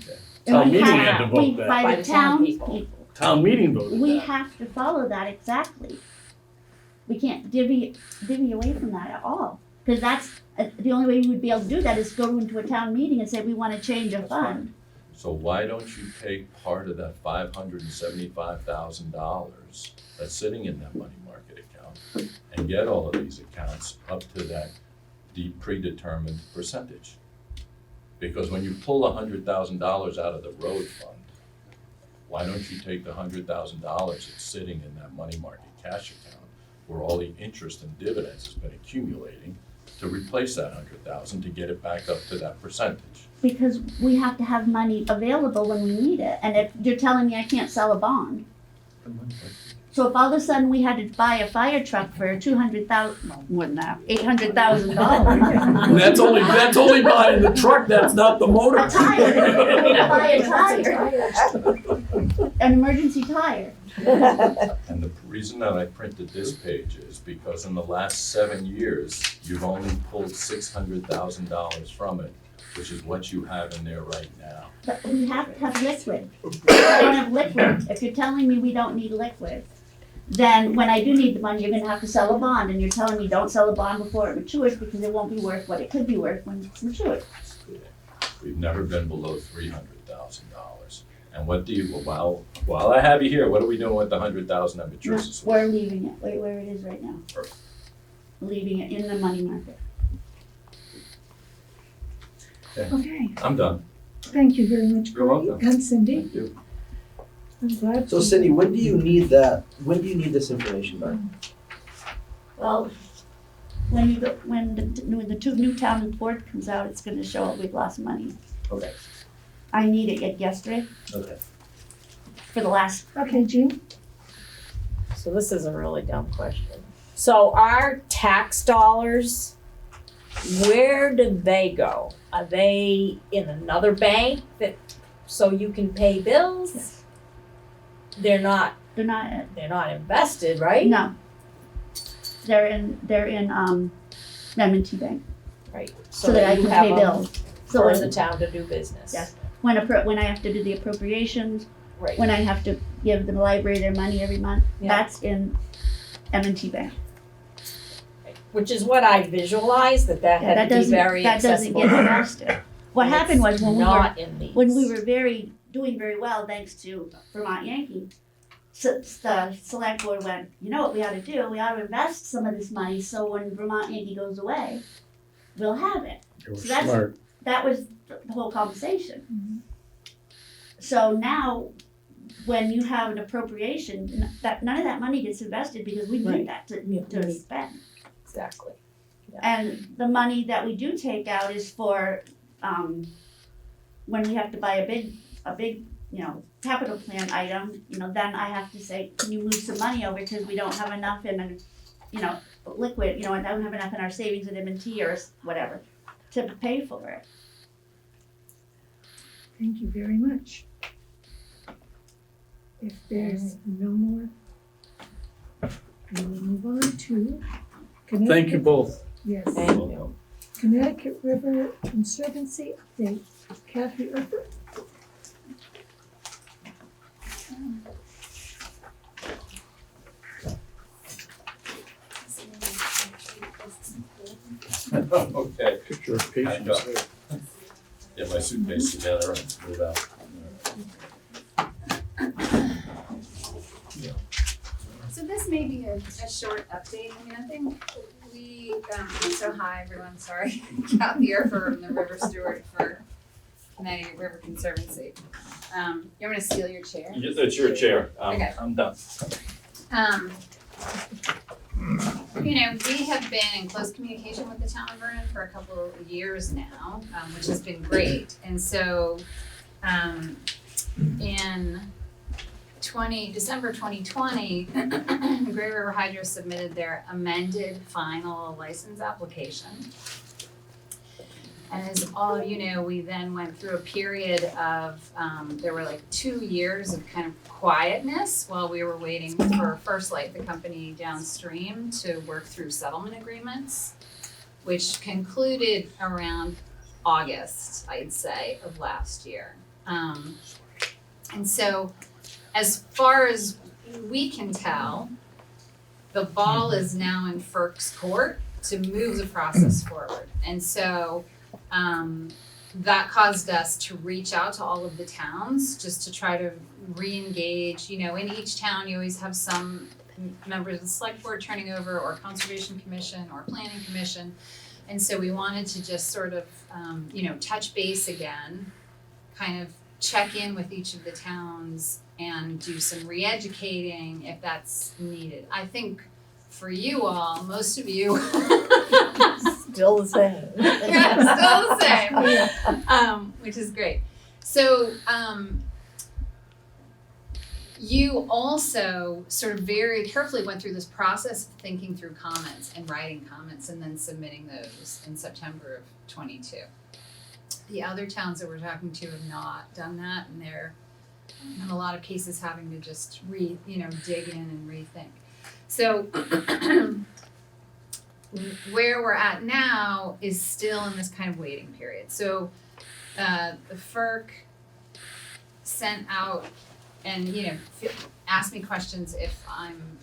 Okay. And Town we meeting have- had to vote we- that. By the town people. Town meeting voted We that. have to follow that exactly. We can't divvy away from that at all. Because that's, the only way we would be able to do that is go into a town meeting and say, we want to change a That's fine. fund. So why don't you take part of that $575,000 that's sitting in that money market account and get all of these accounts up to that predetermined percentage? Because when you pull $100,000 out of the road fund, why don't you take the $100,000 that's sitting in that money market cash account where all the interest and dividends has been accumulating to replace that $100,000 to get it back up to that percentage? Because we have to have money available when we need it, and if you're telling me I can't sell a bond, so if all of a sudden we had to buy a fire truck for $200,000, more than that, $800,000. That's only buying the truck, that's not the motor. A tire, buy a tire, an emergency tire. And the reason that I printed this page is because in the last 7 years, you've only pulled $600,000 from it, which is what you have in there right now. But we have to have liquid. I don't have liquid. If you're telling me we don't need liquid, then when I do need the money, you're gonna have to sell a bond, and you're telling me don't sell a bond before it matures because it won't be worth what it could be worth when it's matured. We've never been below $300,000. And what do you, while I have you here, what are we doing with the $100,000 that matures this week? We're leaving it where it is right now. Perfect. Leaving it in the money market. Okay, I'm done. thank you very much, You're Cory welcome. and Cindy. Thank you. I'm glad. So Cindy, when do you need this information by? Well, when the two new town report comes out, it's gonna show we've lost money. Okay, I need it yesterday okay. for the last, Okay, Jean? So this is a really dumb question. So our tax dollars, where do they go? Are they in another bank so you can pay bills? They're not invested, right? no. They're in M&T Bank, Right. so that I you can have pay them bills. So for when, the town to do business. Yes. when I have to do the appropriations, Right. when I have to give the library their money every month, Yeah. that's in M&T Bank. Which is what I visualized, that Yeah, had to be very that doesn't accessible. get invested. What And happened it's was when not in these. we were doing very well, thanks to Vermont Yankee, so the select board went, you know what we ought to do? We ought to invest some of this money so when Vermont Yankee goes away, we'll have it. So that was the whole conversation. So now, when you have an appropriation, none of that money gets invested because we Right. need that to spend. Exactly. And the money that we do take out is for, when we have to buy a big, capital plan item, then I have to say, can you move some money over because we don't have enough in, liquid, I don't have enough in our savings at M&T or whatever to pay for it. Thank you very much. If there's no more, we will move on to Connecticut. Thank you both. Yes. Thank you. Connecticut River Conservancy update. Kathy Urban. Okay. Picture of patience there. Get my suitcase together and move out. So this may be a short update. I mean, I think we, so hi everyone, sorry. Kathy here from the River Steward for Connecticut River Conservancy. You want me to steal your chair? It's your chair. Okay. I'm done. We have been in close communication with the town of Vernon for a couple of years now, which has been great. And so, in December 2020, Great River Hydro submitted their amended final license application. And as all of you know, we then went through a period of, there were like 2 years of kind of quietness while we were waiting for First Light, the company downstream, to work through settlement agreements, which concluded around August, I'd say, of last year. And so, as far as we can tell, the ball is now in FERC's court to move the process forward. And so, that caused us to reach out to all of the towns just to try to re-engage. You know, in each town, you always have some members of the select board turning over, or conservation commission, or planning commission. And so we wanted to just sort of, touch base again, kind of check in with each of the towns and do some re-educating if that's needed. I think for you all, most of you Still the same. yeah, still the same, which is great. So you also sort of very carefully went through this process of thinking through comments and writing comments and then submitting those in September of 22. The other towns that we're talking to have not done that, and they're in a lot of cases having to just dig in and rethink. So where we're at now is still in this kind of waiting period. So the FERC sent out and asked me questions if I'm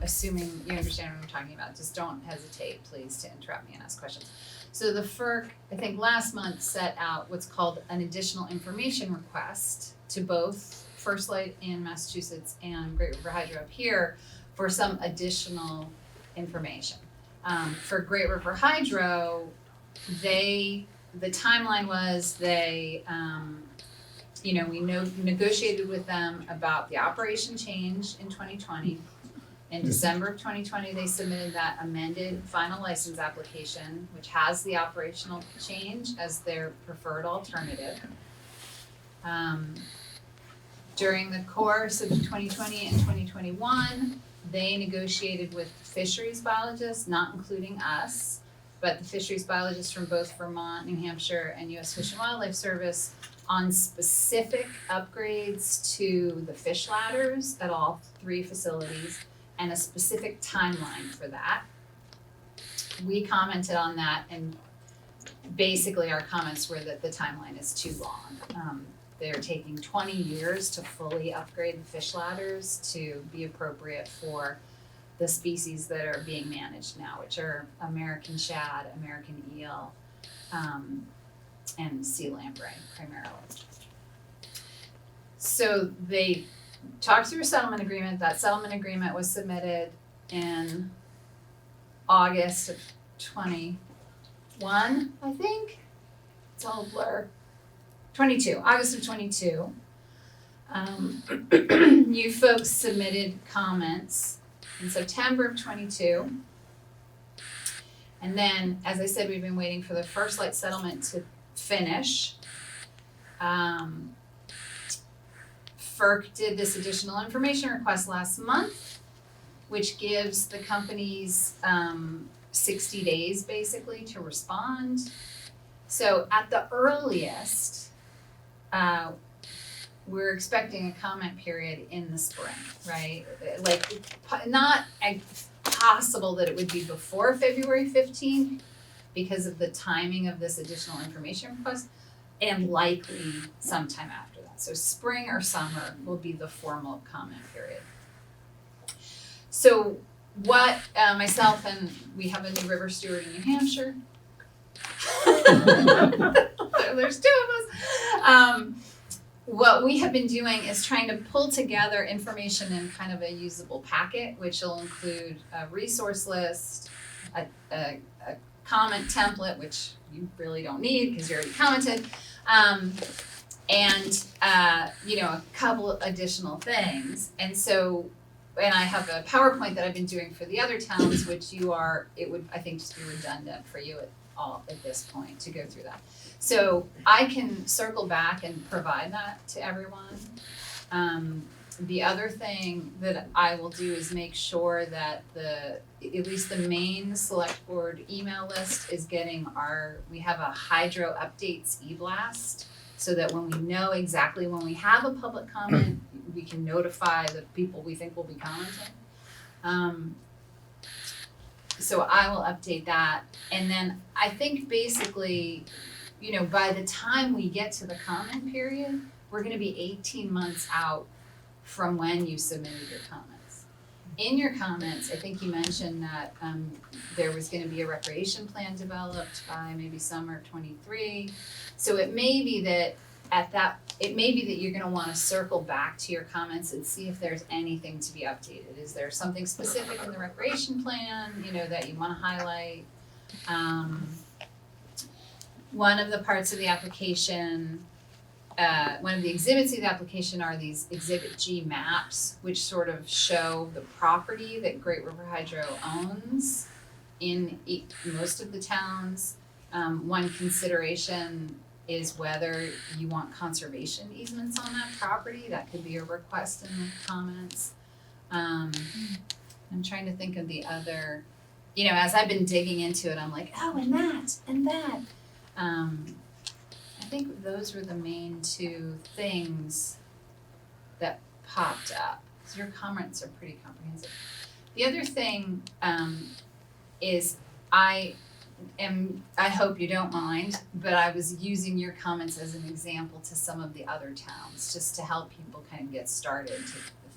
assuming you understand what I'm talking about. Just don't hesitate, please, to interrupt me and ask questions. So the FERC, I think last month, set out what's called an additional information request to both First Light in Massachusetts and Great River Hydro up here for some additional information. For Great River Hydro, the timeline was we negotiated with them about the operation change in 2020. In December of 2020, they submitted that amended final license application, which has the operational change as their preferred alternative. During the course of 2020 and 2021, they negotiated with fisheries biologists, not including us, but the fisheries biologists from both Vermont, New Hampshire, and U.S. Fish and Wildlife Service on specific upgrades to the fish ladders at all 3 facilities and a specific timeline for that. We commented on that, and basically our comments were that the timeline is too long. They're taking 20 years to fully upgrade the fish ladders to be appropriate for the species that are being managed now, which are American shad, American eel, and sea lamprey primarily. So they talked through a settlement agreement. That settlement agreement was submitted in August of 21, I think. It's all a blur. 22, August of 22. You folks submitted comments in September of 22. And then, as I said, we've been waiting for the First Light settlement to finish. FERC did this additional information request last month, which gives the companies 60 days basically to respond. So at the earliest, we're expecting a comment period in the spring, right? Like, not possible that it would be before February 15th because of the timing of this additional information request, and likely sometime after that. So spring or summer will be the formal comment period. So what myself and we have a new river steward in New Hampshire. There's 2 of us. What we have been doing is trying to pull together information in kind of a usable packet, which will include a resource list, a comment template, which you really don't need because you already commented, and a couple of additional things. And I have a PowerPoint that I've been doing for the other towns, which it would, I think, just be redundant for you at this point to go through that. So I can circle back and provide that to everyone. The other thing that I will do is make sure that at least the main select board email list is getting we have a hydro updates e-blast, so that when we know exactly when we have a public comment, we can notify the people we think will be commenting. So I will update that. And then I think basically, by the time we get to the comment period, we're gonna be 18 months out from when you submitted your comments. in your comments, I think you mentioned that, there was gonna be a recreation plan developed by maybe summer '23. So it may be that you're gonna wanna circle back to your comments and see if there's anything to be updated. Is there something specific in the recreation plan, that you wanna highlight? One of the parts of the application, one of the exhibits of the application are these Exhibit G maps, which sort of show the property that Great River Hydro owns in most of the towns. One consideration is whether you want conservation easements on that property. That could be a request in the comments. I'm trying to think of the other, as I've been digging into it, I'm like, oh, and that, and that. I think those were the main two things that popped up. So your comments are pretty comprehensive. The other thing is I hope you don't mind, but I was using your comments as an example to some of the other towns, just to help people kind of get started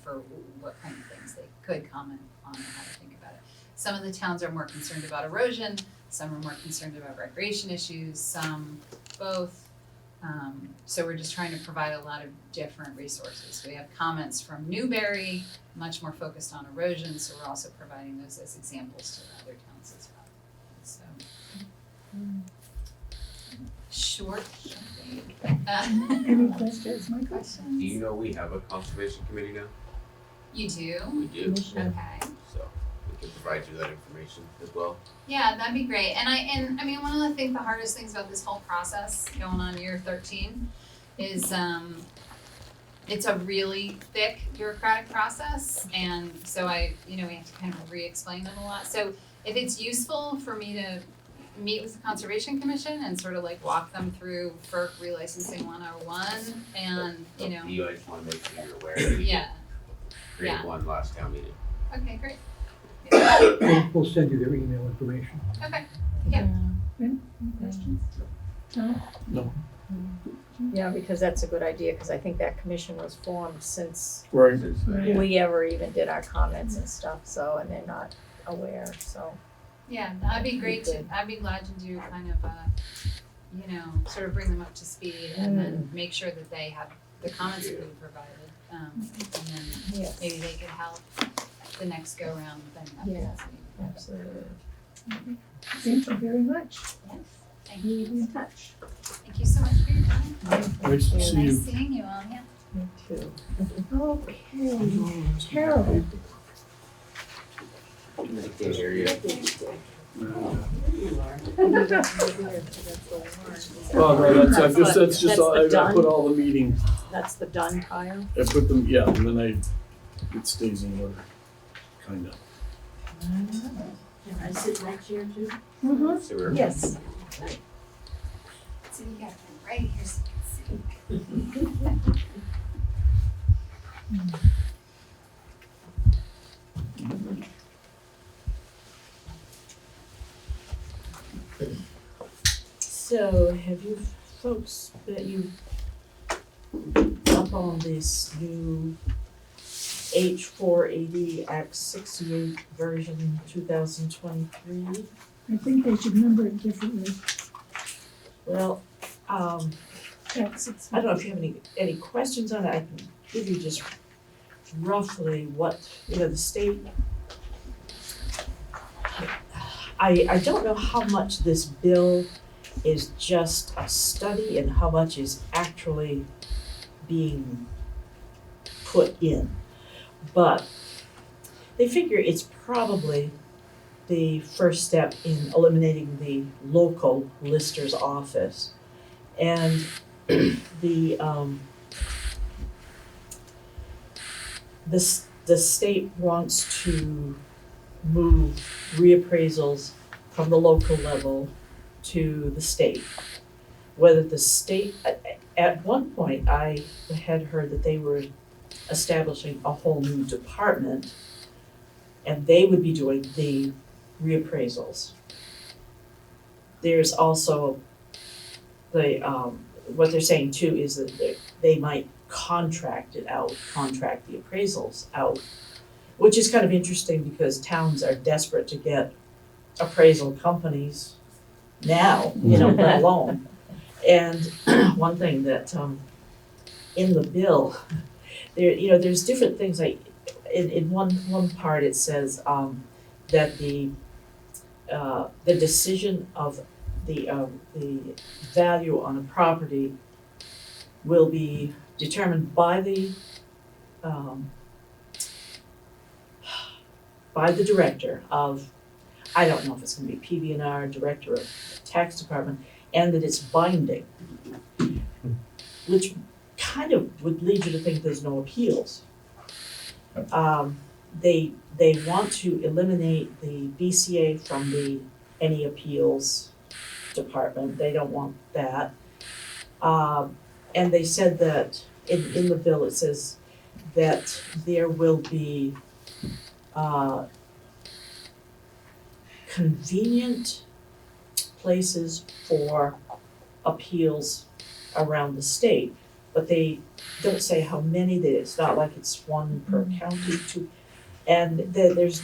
for what kind of things they could comment on and how to think about it. Some of the towns are more concerned about erosion, some are more concerned about recreation issues, some both. So we're just trying to provide a lot of different resources. We have comments from Newbury, much more focused on erosion, so we're also providing those as examples to the other towns as well. So, short. Any questions, Michael? Do you know we have a conservation committee now? You do? We do, Okay. so we can provide you that information as well. Yeah, that'd be great. And I mean, one of the hardest things about this whole process going on year 13 is it's a really thick bureaucratic process. And so we have to kind of re-explain it a lot. So if it's useful for me to meet with the Conservation Commission and sort of like walk them through FERC relicensing 101 and, You guys wanna make sure you're aware that we yeah. created Yeah. one last town meeting. Okay, great. We'll send you their email information. Okay. Any questions? No? Yeah, because that's a good idea, because I think that commission was formed since Right. Right. we ever even did our comments and stuff, so, and they're not aware, so. Yeah, that'd be great to, I'd be glad to do kind of sort of bring them up to speed and then make sure that they have the comments that we provided. And then Yes. maybe they could help the next go round with any Yeah. updates. Absolutely. Thank you very much. Yes, thank We'll you. be in touch. Thank you so much for your time. Nice to see you. Nice seeing you all, yeah. Me too. Okay, Carol. I can't hear you. Oh, no, that's just, all I put all the meeting, That's the done pile? I put them, yeah, and then it stays in order, kinda. Can I sit next year too? Mm-hmm. Sewer. Yes. So you got them right here so you can see. So have you folks, that you up on this new H480 Act 68 version 2023? I think they should number it differently. Well, That's I don't know if you have any questions on it. I can give you just roughly what, the state. I don't know how much this bill is just a study and how much is actually being put in. But they figure it's probably the first step in eliminating the local lister's office. And the state wants to move reappraisals from the local level to the state. Whether the state, at one point, I had heard that they were establishing a whole new department and they would be doing the reappraisals. There's also what they're saying too is that they might contract the appraisals out. which is kind of interesting because towns are desperate to get appraisal companies now, let alone. And one thing that, in the bill, there's different things, like, in one part it says, that the decision of the value on a property will be determined by the director of, I don't know if it's gonna be PV&R, director of tax department, and that it's binding. Which kind of would lead you to think there's no appeals. They want to eliminate the BCA from any appeals department, they don't want that. And they said that, in the bill, it says that there will be, convenient places for appeals around the state, but they don't say how many, it's not like it's one per county, two. And there's,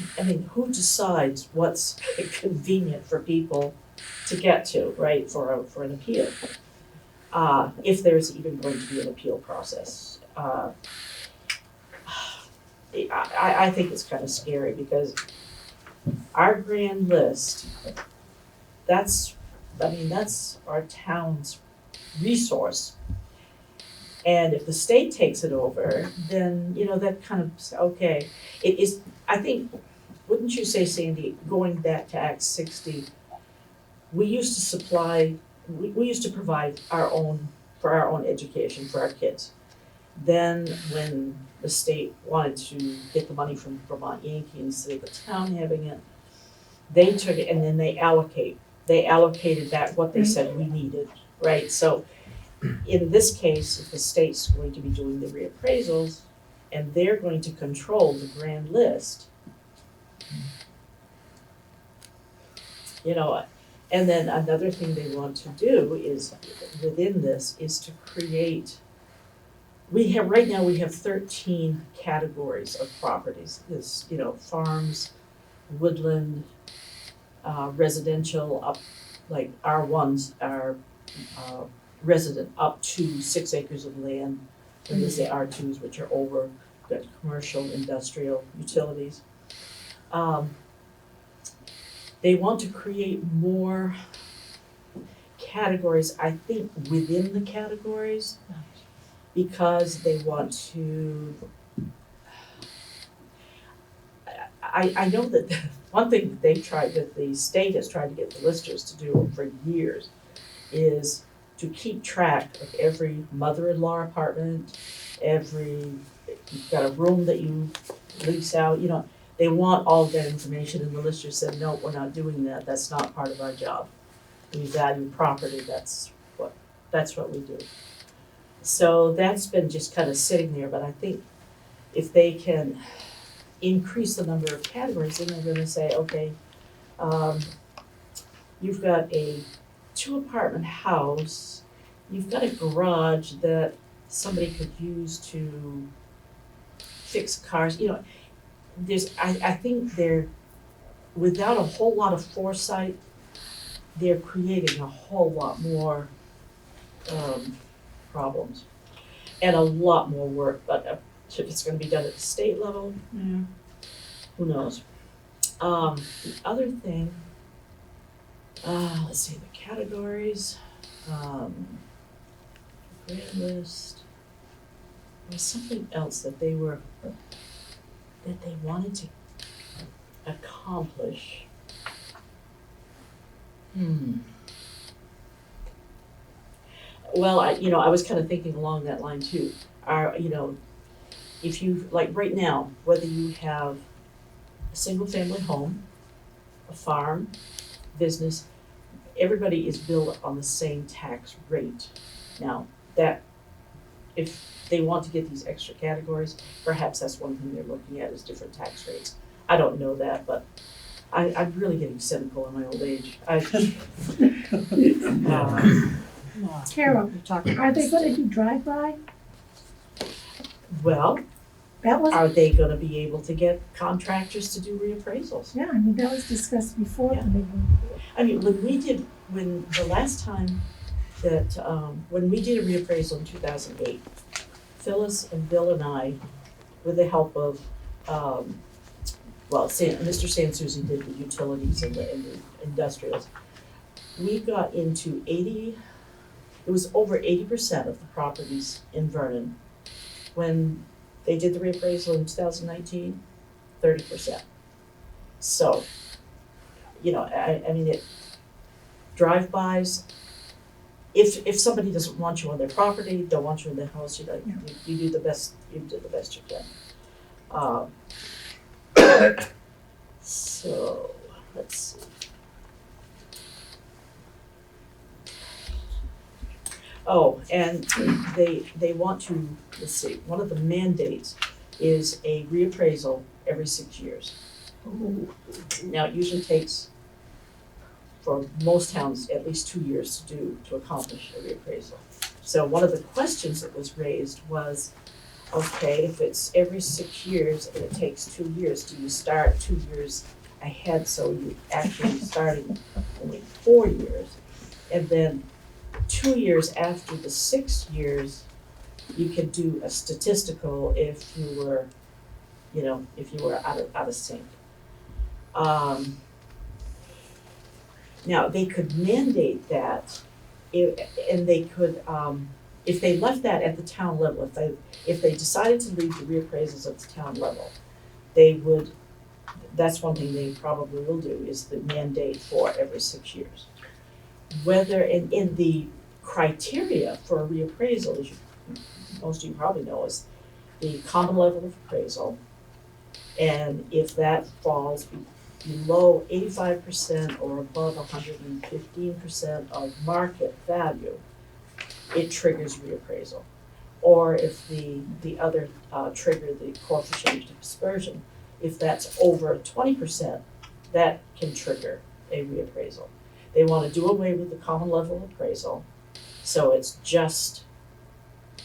who decides what's convenient for people to get to, right, for an appeal? If there's even going to be an appeal process. I think it's kind of scary because our grand list, that's our town's resource. And if the state takes it over, then, that kind of, okay, it is, I think, wouldn't you say, Sandy, going back to Act 60, we used to supply, we used to provide for our own education for our kids. Then when the state wanted to get the money from Vermont Yankee instead of the town having it, they took it and then they allocated that, what they said we needed, right? So in this case, if the state's going to be doing the reappraisals and they're going to control the grand list, and then another thing they want to do is, within this, is to create, right now we have 13 categories of properties. There's, farms, woodland, residential, up, like R1s are resident up to 6 acres of land. And there's the R2s, which are over, got commercial, industrial, utilities. They want to create more categories, I think, within the categories, because they want to, I know that one thing that the state has tried to get the listers to do for years is to keep track of every mother-in-law apartment, you've got a room that you lease out, they want all of that information, and the lister said, no, we're not doing that, that's not part of our job. We value property, that's what we do. So that's been just kind of sitting there, but I think if they can increase the number of categories, then they're gonna say, okay, you've got a 2-apartment house, you've got a garage that somebody could use to fix cars, I think they're, without a whole lot of foresight, they're creating a whole lot more problems and a lot more work, but if it's gonna be done at the state level, who knows? The other thing, let's see, the categories, grand list, there's something else that they wanted to accomplish. Well, I was kind of thinking along that line too. If you, like right now, whether you have a single-family home, a farm, business, everybody is billed on the same tax rate. Now, that, if they want to get these extra categories, perhaps that's one thing they're looking at is different tax rates. I don't know that, but I'm really getting cynical in my old age. Carol, are they gonna do drive-by? Well, That was, Are they gonna be able to get contractors to do reappraisals? yeah, I mean, that was discussed before Yeah. the big one. I mean, when the last time that, when we did a reappraisal in 2008, Phyllis and Bill and I, with the help of, Mr. Sansucci did the utilities and the industrials. We got into it was over 80% of the properties in Vernon. When they did the reappraisal in 2019, 30%. So, I mean, drive-bys, if somebody doesn't want you on their property, don't want you in their house, you do the best you can. So, let's see. Oh, and they want to, let's see, one of the mandates is a reappraisal every 6 years. Now, it usually takes, for most towns, at least 2 years to accomplish a reappraisal. So one of the questions that was raised was, okay, if it's every 6 years and it takes 2 years, do you start 2 years ahead, so you actually starting only 4 years? And then 2 years after the 6 years, you can do a statistical if you were out of sync. Now, they could mandate that, and they could, if they left that at the town level, if they decided to leave the reappraisals at the town level, they would, that's one thing they probably will do, is the mandate for every 6 years. Whether in the criteria for a reappraisal, as most of you probably know, is the common level of appraisal, and if that falls below 85% or above 115% of market value, it triggers reappraisal. Or if the other trigger, the coefficient of dispersion, if that's over 20%, that can trigger a reappraisal. They want to do away with the common level of appraisal, so it's just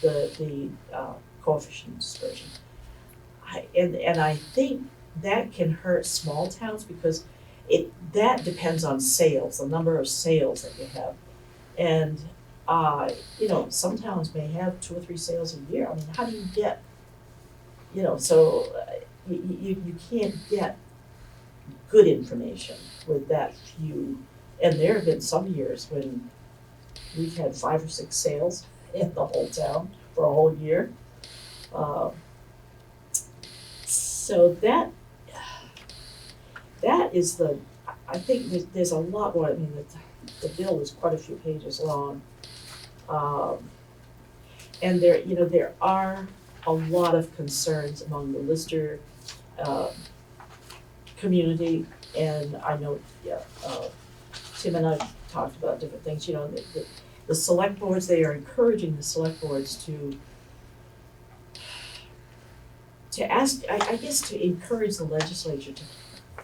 the coefficient of dispersion. And I think that can hurt small towns because that depends on sales, the number of sales that you have. And some towns may have 2 or 3 sales a year. I mean, how do you get, so you can't get good information with that few. And there have been some years when we've had 5 or 6 sales in the whole town for a whole year. So that is I think there's a lot more. I mean, the bill is quite a few pages long. And there are a lot of concerns among the lister community, and I know, Tim and I talked about different things. The select boards, they are encouraging the select boards to ask, I guess, to encourage the legislature to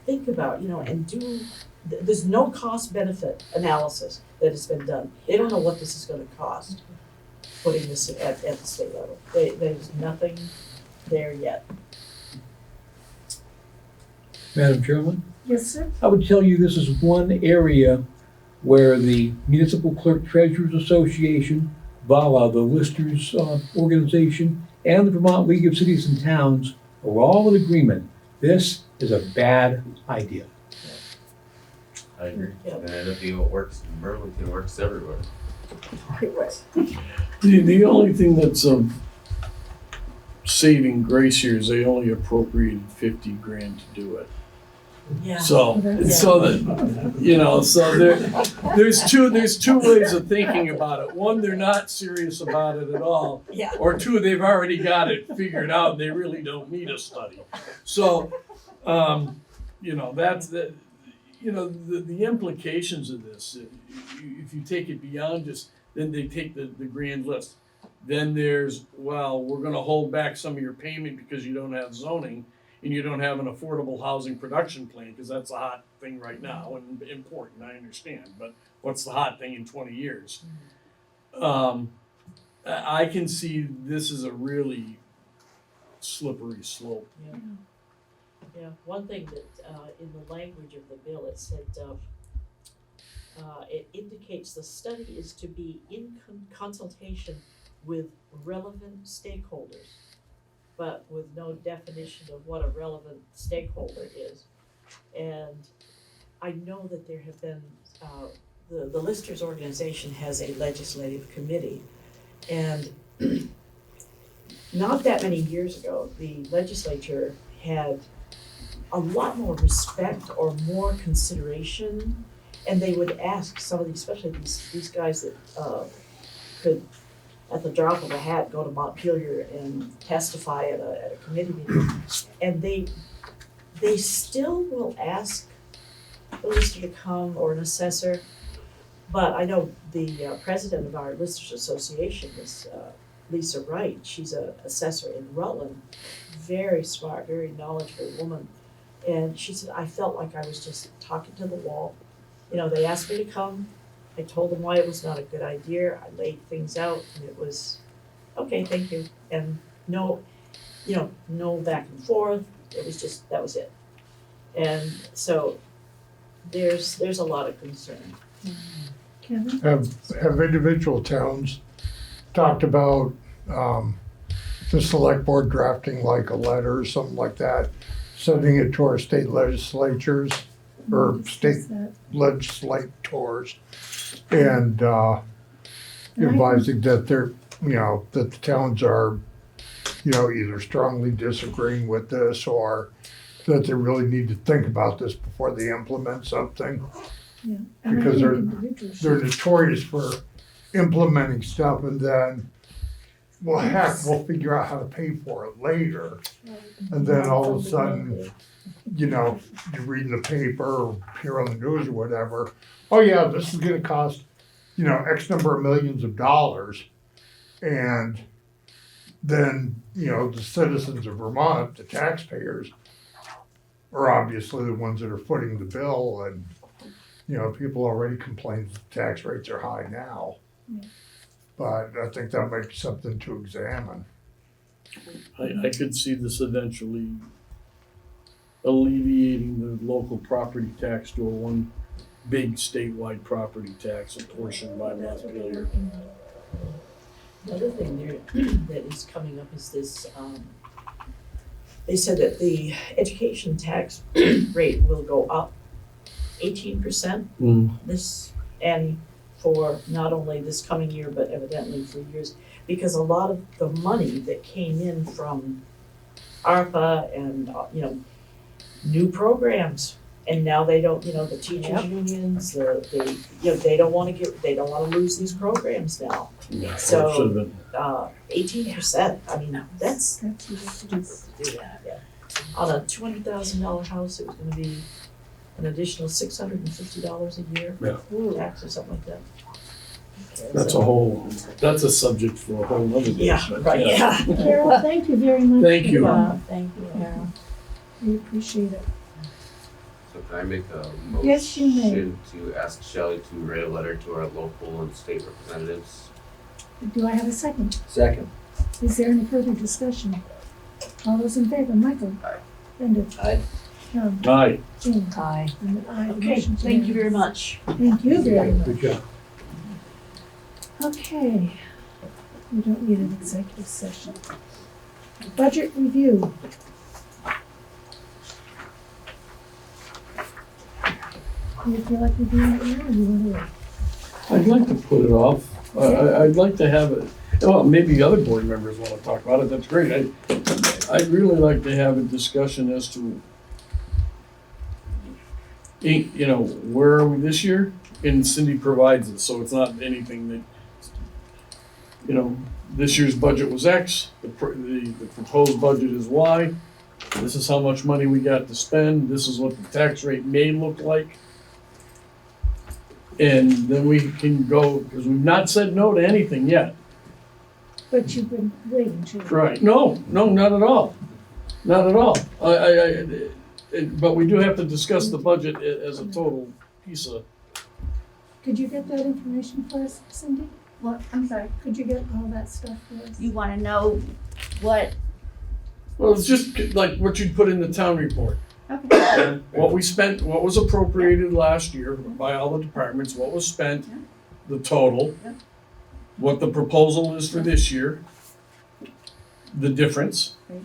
think about, and do, there's no cost benefit analysis that has been done. They don't know what this is gonna cost, putting this at the state level. There's nothing there yet. Madam Chairman, Yes, sir? I would tell you this is one area where the Municipal Clerk Treasurers Association, VALA, the Listers organization, and the Vermont League of Cities and Towns are all in agreement. This is a bad idea. I agree. Yeah. And I don't think it works in Burlington, it works everywhere. The only thing that's saving grace here is they only appropriated $50,000 to do it. Yeah. So there's two ways of thinking about it. One, they're not serious about it at all. Yeah. Or two, they've already got it figured out and they really don't need a study. So, that's the implications of this. If you take it beyond just, then they take the grand list. Then there's, we're gonna hold back some of your payment because you don't have zoning and you don't have an affordable housing production plan, because that's a hot thing right now and important, I understand, but what's the hot thing in 20 years? I can see this is a really slippery slope. Yeah, one thing that, in the language of the bill, it said, it indicates the study is to be in consultation with relevant stakeholders, but with no definition of what a relevant stakeholder is. And I know that there have been, the Listers organization has a legislative committee, and not that many years ago, the legislature had a lot more respect or more consideration, and they would ask some of these, especially these guys that could, at the drop of a hat, go to Montpelier and testify at a committee meeting, and they still will ask the lister to come or an assessor. But I know the president of our Listers Association is Lisa Wright. She's an assessor in Rutland, very smart, very knowledgeable woman. And she said, I felt like I was just talking to the wall. You know, they asked me to come. I told them why it was not a good idea. I laid things out, and it was, okay, thank you. And no back and forth. It was just, that was it. And so there's a lot of concern. Kevin? Have individual towns talked about the select board drafting like a letter or something like that, sending it to our state legislatures or state legislators, and advising that they're, that the towns are, either strongly disagreeing with this or that they really need to think about this before they implement something. Yeah. And I Because think individuals they're should- notorious for implementing stuff and then, well, heck, we'll figure out how to pay for it later. And then all of a sudden, you read in the paper or hear on the news or whatever, oh yeah, this is gonna cost, X number of millions of dollars. And then, the citizens of Vermont, the taxpayers, are obviously the ones that are footing the bill, and, people already complain that the tax rates are high now. Yeah. But I think that might be something to examine. I could see this eventually alleviating the local property tax to a one big statewide property tax apportioned by Montpelier. The other thing there that is coming up is this, they said that the education tax rate will go up 18% this, and for not only this coming year, but evidently for years, because a lot of the money that came in from ARPA and, new programs, and now they don't, the teachers unions, they don't wanna lose these programs now. Yeah, So- or should have been. 18%, I mean, that's ridiculous. yeah. On a $200,000 house, it was gonna be an additional $650 a year Yeah. for tax or something like that. Okay, That's a subject for a whole nother day. Yeah, but right, yeah. Carol, thank you very much. Thank you. Thank you, Carol. We appreciate it. So can I make a Yes, you may. motion to ask Shelley to write a letter to our local and state representatives? Do I have a second? Second. Is there any further discussion? All those in favor, Michael? Aye. Brenda? Aye. John? Aye. Jean? Aye. And an aye. The Okay, motion's thank you very unanimous. much. Thank you very much. Good job. Okay. We don't need an executive session. Budget review. Do you feel like we're doing it now, or you want to wait? I'd like to put it off. I'd like to have it, well, maybe other board members want to talk about it, that's great. I'd really like to have a discussion as to, where are we this year? And Cindy provides it, so it's not anything that, this year's budget was X, the proposed budget is Y. This is how much money we got to spend, this is what the tax rate may look like. And then we can go, because we've not said no to anything yet. But you've been waiting to. Right. No, not at all. Not at all. But we do have to discuss the budget as a total piece of, Could you get that information for us, Cindy? What, I'm sorry, Could you get all that stuff for us? you wanna know what Well, it's just like what you'd put in the town report. Okay, What we spent, what was appropriated last year by all the departments, what was spent, the total, Yeah. what the proposal is for this year, the difference, Right.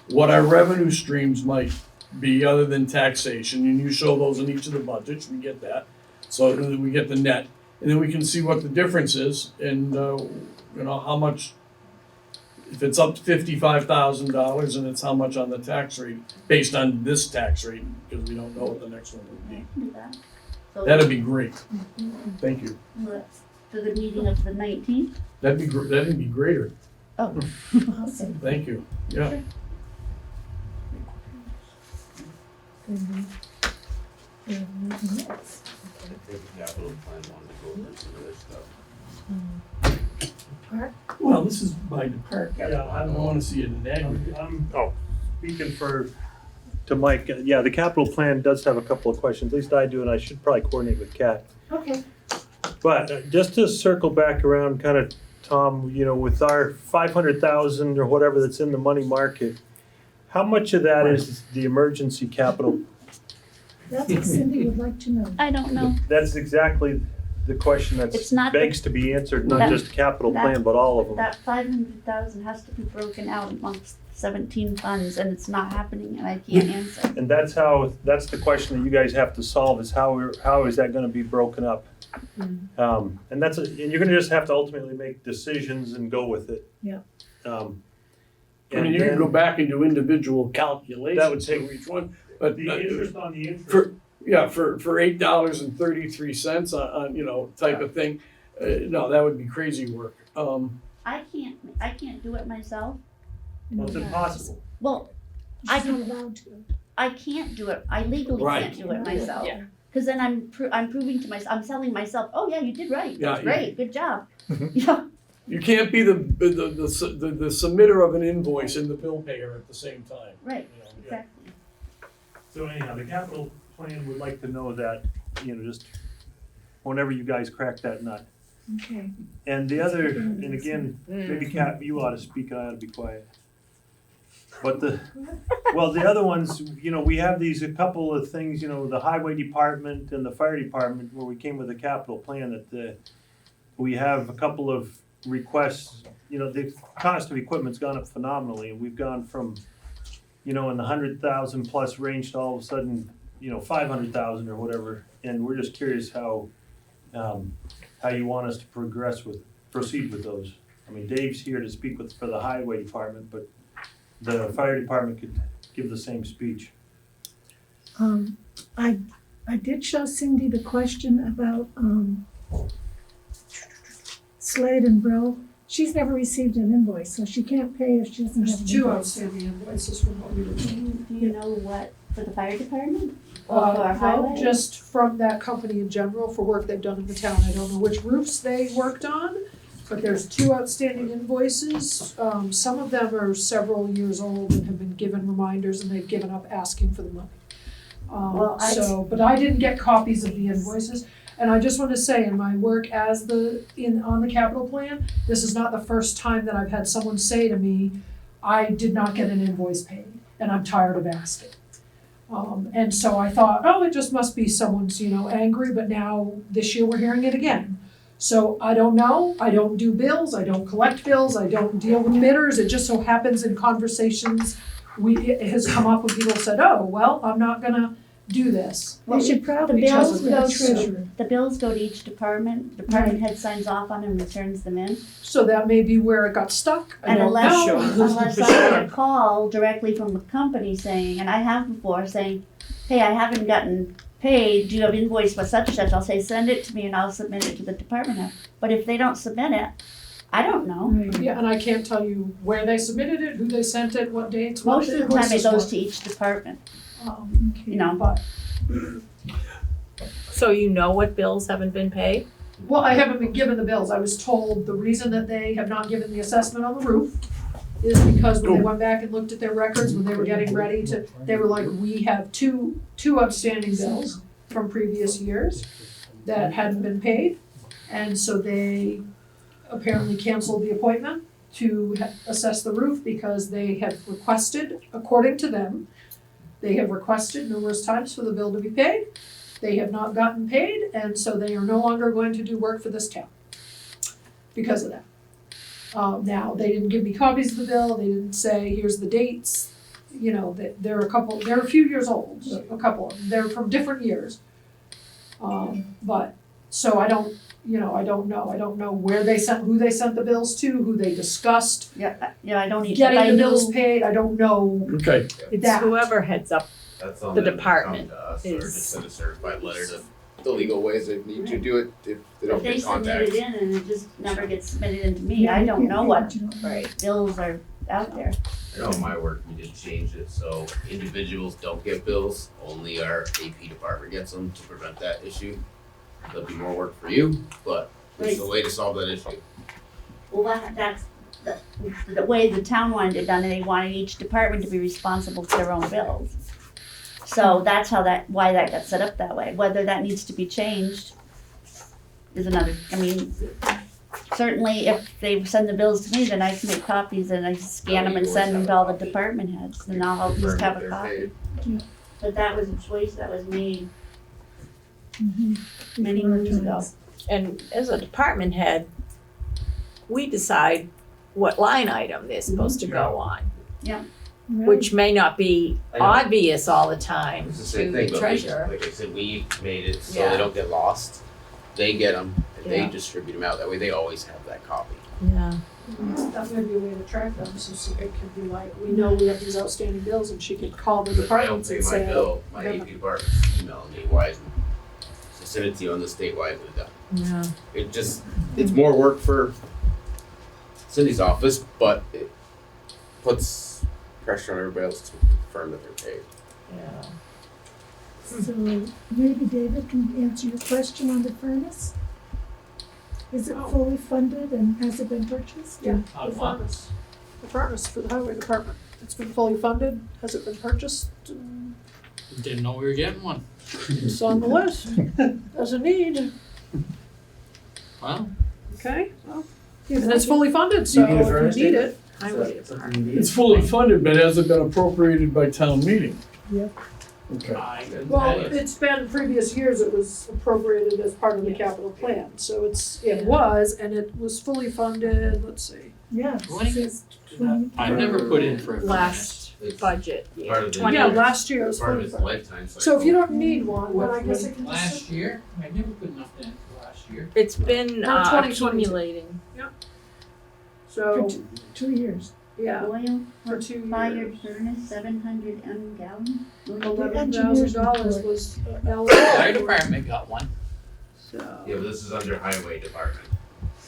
what our revenue streams might be other than taxation, and you show those in each of the budgets, we get that. So that we get the net, and then we can see what the difference is, and, how much, if it's up to $55,000, and it's how much on the tax rate, based on this tax rate, because we don't know what the next one would be. do that. So That'd be great. Thank you. let's do the meeting of the 19th. That'd be greater. Oh, Awesome. Thank you. Yeah. Minutes. I think the capital plan wanted to go over some of this stuff. Well, this is by department. Yeah, I don't wanna see it in aggregate. Speaking to Mike, yeah, the capital plan does have a couple of questions, at least I do, and I should probably coordinate with Kat. Okay. But just to circle back around, kind of, Tom, with our 500,000 or whatever that's in the money market, how much of that is the emergency capital? That's what Cindy would like to know. I don't know. That's exactly the question It's that not the- begs to be answered, not That- just capital that- plan, but all of them. That 500,000 has to be broken out amongst 17 funds, and it's not happening, and I can't answer. And that's the question that you guys have to solve, is how is that gonna be broken up? And and you're gonna just have to ultimately make decisions and go with it. Yeah. I mean, you can go back and do individual calculations. That would take- for each one, but. The interest on the interest. For $8.33 on, type of thing, no, that would be crazy work. I can't do it myself. Well, it's impossible. Well, She's not allowed to. I can't do it. I legally Right. can't do it myself. Yeah. Because then I'm proving to myself, I'm telling myself, oh yeah, you did right. That's Yeah, great. Good job. Yeah. You can't be the submitter of an invoice and the bill payer at the same time. Right. Yeah. Exactly. So anyhow, the capital plan would like to know that, just whenever you guys crack that nut. Okay. And the other, and again, maybe Kat, you ought to speak, I ought to be quiet. But the other ones, we have a couple of things, the highway department and the fire department, where we came with a capital plan that we have a couple of requests, the cost of equipment's gone up phenomenally, and we've gone from, in the 100,000 plus range to all of a sudden, 500,000 or whatever, and we're just curious how you want us to proceed with those. I mean, Dave's here to speak for the highway department, but the fire department could give the same speech. I did show Cindy the question about, Slade and Brill. She's never received an invoice, so she can't pay if she doesn't have an There's invoice. two outstanding invoices from what we were doing. Do you know what, for the fire department? Or for our No, highway? just from that company in general for work they've done in the town. I don't know which roofs they worked on, but there's two outstanding invoices. Some of them are several years old and have been given reminders and they've given up asking for the money. Well, But I didn't get copies of the invoices. And I just want to say, in my work on the capital plan, this is not the first time that I've had someone say to me, I did not get an invoice paid, and I'm tired of asking. And so I thought, it just must be someone's, angry, but now this year we're hearing it again. So I don't know, I don't do bills, I don't collect bills, I don't deal with bidders, it just so happens in conversations, it has come up when people said, I'm not gonna do this. They should The probably bills check with go the treasurer. the bills go to each department. Department head signs off on and returns them in. So that may be where it got stuck, I And don't know. unless I get a call directly from the company saying, and I have before saying, hey, I haven't gotten paid, do you have invoice for such and such? I'll say, send it to me and I'll submit it to the department head. But if they don't submit it, I don't know. Right. Yeah, and I can't tell you where they submitted it, who they sent it, what dates, what Most of the time it invoices goes were. to each department, Okay. But, So you know what bills haven't been paid? well, I haven't been given the bills. I was told the reason that they have not given the assessment on the roof is because when they went back and looked at their records, when they were getting ready to, they were like, we have two outstanding bills from previous years that hadn't been paid. And so they apparently canceled the appointment to assess the roof because they have requested, according to them, they have requested numerous times for the bill to be paid. They have not gotten paid, and so they are no longer going to do work for this town because of that. Now, they didn't give me copies of the bill, they didn't say, here's the dates, you know, they're a few years old, a couple of them, they're from different years. But, so I don't know where they sent, who they sent the bills to, who they discussed Yeah, I don't even, getting the bills paid, I don't know Okay, It's that. whoever heads up That's on the them to department come to us, or is- just send a certified letter to the legal ways they need to do it if they don't if they get submit contact. it in and it just never gets submitted into me, Yeah, I you don't can't know pay what what you don't know. bills are out there. I know in my work, we did change it, so individuals don't get bills, only our AP department gets them to prevent that issue. There'll be more work for you, but it's a way to solve that issue. Well, that's the way the town wanted it done, and they wanted each department to be responsible for their own bills. So that's why that got set up that way. Whether that needs to be changed is another, I mean, certainly if they send the bills to me, then I can make copies and I scan them and send them to all the department heads, and I'll at least have a copy. But that was a choice that was made many moons ago. And as a department head, we decide what line item they're supposed to go on. Which may not be I know. obvious all the time It's the to same thing, the but treasurer. like I said, we made it so Yeah. they don't get lost. They get them and they Yeah. distribute them out, that way they always have that copy. Yeah. That may be a way to track them, so it can be like, we know we have these outstanding bills, and she could call the If I don't departments pay and my say. bill, my "Yeah, AP department's emailing me, why isn't, I send it to you on this date, why isn't it done? Yeah. It just, it's more work for Cindy's office, but it puts pressure on everybody else to confirm that they're paid. Yeah. So maybe David can answer your question on the furnace? Is it fully funded and has it been purchased? Yeah, On the what? furnace for the highway department. It's been fully funded, has it been purchased? Didn't know we were getting one. It's on the list, as a need, Well, okay? Well, and it's fully funded, so Do you need a if furnace, you need David? it, Highway Something department. you need? it's fully funded, but hasn't been appropriated by town meeting. Yep. Okay. I couldn't well, tell you. it's been previous years, it was appropriated as part of the capital plan, so it was, and it was fully funded, let's see. Yeah. it Twenty? says 20. I've never put in for a Last It's budget year. part of the, Yeah, last year it was part of fully its funded. lifetime cycle. So if you don't need one, then I guess I can just. Last year, I never put nothing in for last year. It's been From 2022. accumulating. So, For 2 years. yeah, Oil, for 2 fired years. furnace, 700 gallon. $11,000 was Fire allocated, department got one. Yeah, so, but this is under highway department.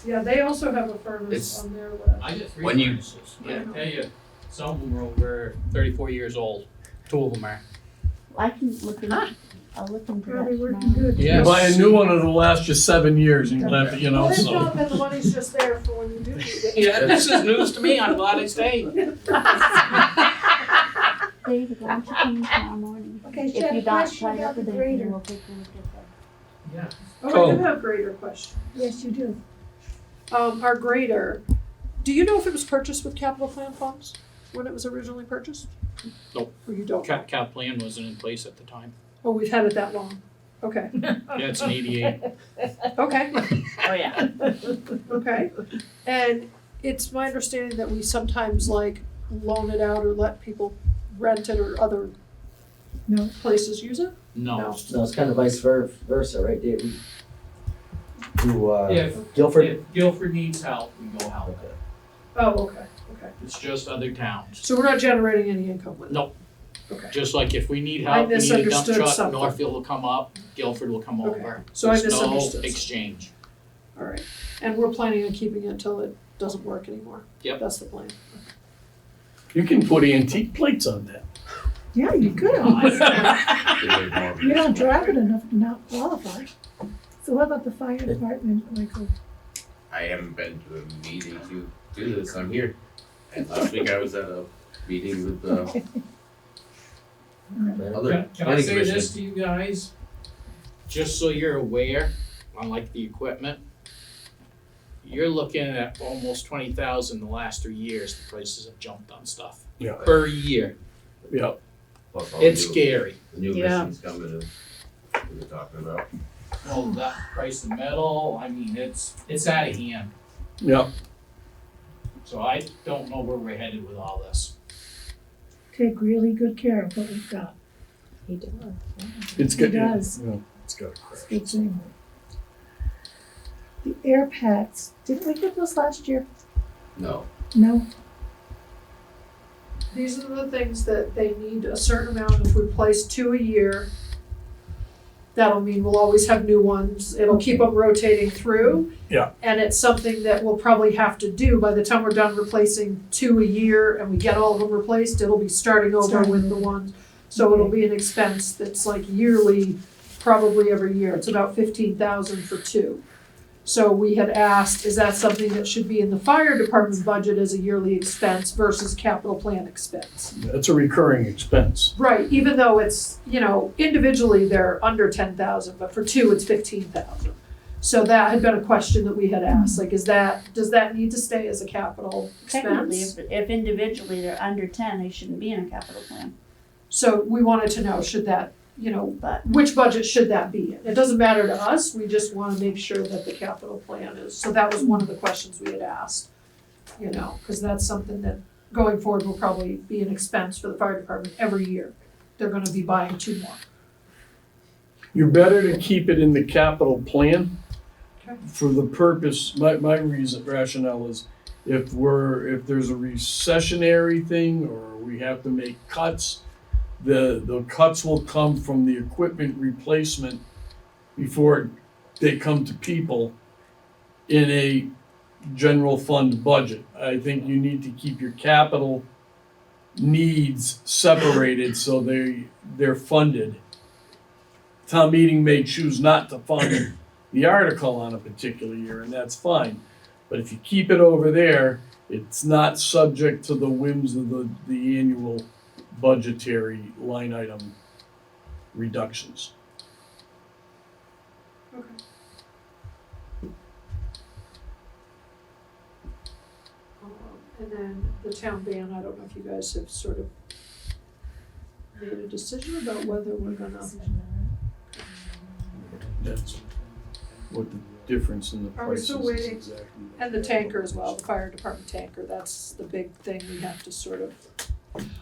yeah, they also have a furnace It's- on their list. I got three When you- furnaces. I tell you, some of them are over 34 years old. 2 of them are. I can look into, I'll look into that Probably working tomorrow. good. You buy a new one, it'll last you 7 years, and you'll have, to, you know, Well, if so. not, then the money's just there for when you do need it. Yeah, this is news to me. I'm glad I stayed. David, why don't you come in tomorrow morning? Okay, If she had you're a not question tied about up the with anything, grader. we'll take a look at that. Yeah. Oh, I do Oh. have grader question. Yes, you do. Our grader, do you know if it was purchased with capital plan funds when it was originally purchased? Nope. Or you don't? Cap plan wasn't in place at the time. Oh, we've had it that long. Okay, Yeah, it's an 88. okay, Oh, yeah. okay. And it's my understanding that we sometimes like loan it out or let people rent it or other No. places use it? No. No, it's kind of vice versa, right, Dave? If, Guilford? if Guilford needs help, we go help. Okay. Oh, okay, okay. It's just other towns. So we're not generating any income with it? Nope. Okay, Just like if we need I help, we need a dump misunderstood truck, something. Northfield will come up, Guilford will come Okay. over. So I There's no misunderstood. exchange. all right. And we're planning on keeping it until it doesn't work anymore? Yep. That's the plan. You can put antique plates on that. Yeah, you could. You You don't drive it enough to not qualify. So what about the fire department, Michael? I haven't been to a meeting to do this, I'm here. And last week I was at a meeting with the other Can I planning say commission. this to you guys? Just so you're aware, unlike the equipment, you're looking at almost 20,000 the last 3 years, the prices have jumped on stuff. Yeah. Per year. Yeah. Plus all the It's new- scary. The new Yeah. machines coming in, what we're talking about. Well, that price of metal, I mean, it's out of hand. Yeah. So I don't know where we're headed with all this. Take really good care of what we've got. He does. It's He good. does. Yeah, it's got to crash. Good thing. The air packs, didn't we get those last year? No, No? These are the things that they need a certain amount, if we place 2 a year, that'll mean we'll always have new ones, it'll keep them rotating through. Yeah. And it's something that we'll probably have to do by the time we're done replacing 2 a year and we get all of them replaced, it'll be starting over with the ones. So it'll be an expense that's like yearly, probably every year, it's about 15,000 for 2. So we had asked, is that something that should be in the fire department budget as a yearly expense versus capital plan expense? It's a recurring expense. Right, even though it's, individually they're under 10,000, but for 2, it's 15,000. So that had been a question that we had asked, like, does that need to stay as a capital Technically, expense? if individually they're under 10, they shouldn't be in a capital plan. So we wanted to know, should that, But which budget should that be in? It doesn't matter to us, we just wanna make sure that the capital plan is, so that was one of the questions we had asked. Cause that's something that going forward will probably be an expense for the fire department every year. They're gonna be buying 2 more. You're better to keep it in the capital plan Okay. for the purpose, my rationale is if there's a recessionary thing or we have to make cuts, the cuts will come from the equipment replacement before they come to people in a general fund budget. I think you need to keep your capital needs separated so they're funded. Town meeting may choose not to fund the article on a particular year, and that's fine. But if you keep it over there, it's not subject to the whims of the annual budgetary line item reductions. Okay. And then the town ban, I don't know if you guys have sort of made a decision about whether we're gonna, That's what the difference in the Are we prices still is waiting? exactly. and the tanker as well, the fire department tanker, that's the big thing we have to sort of.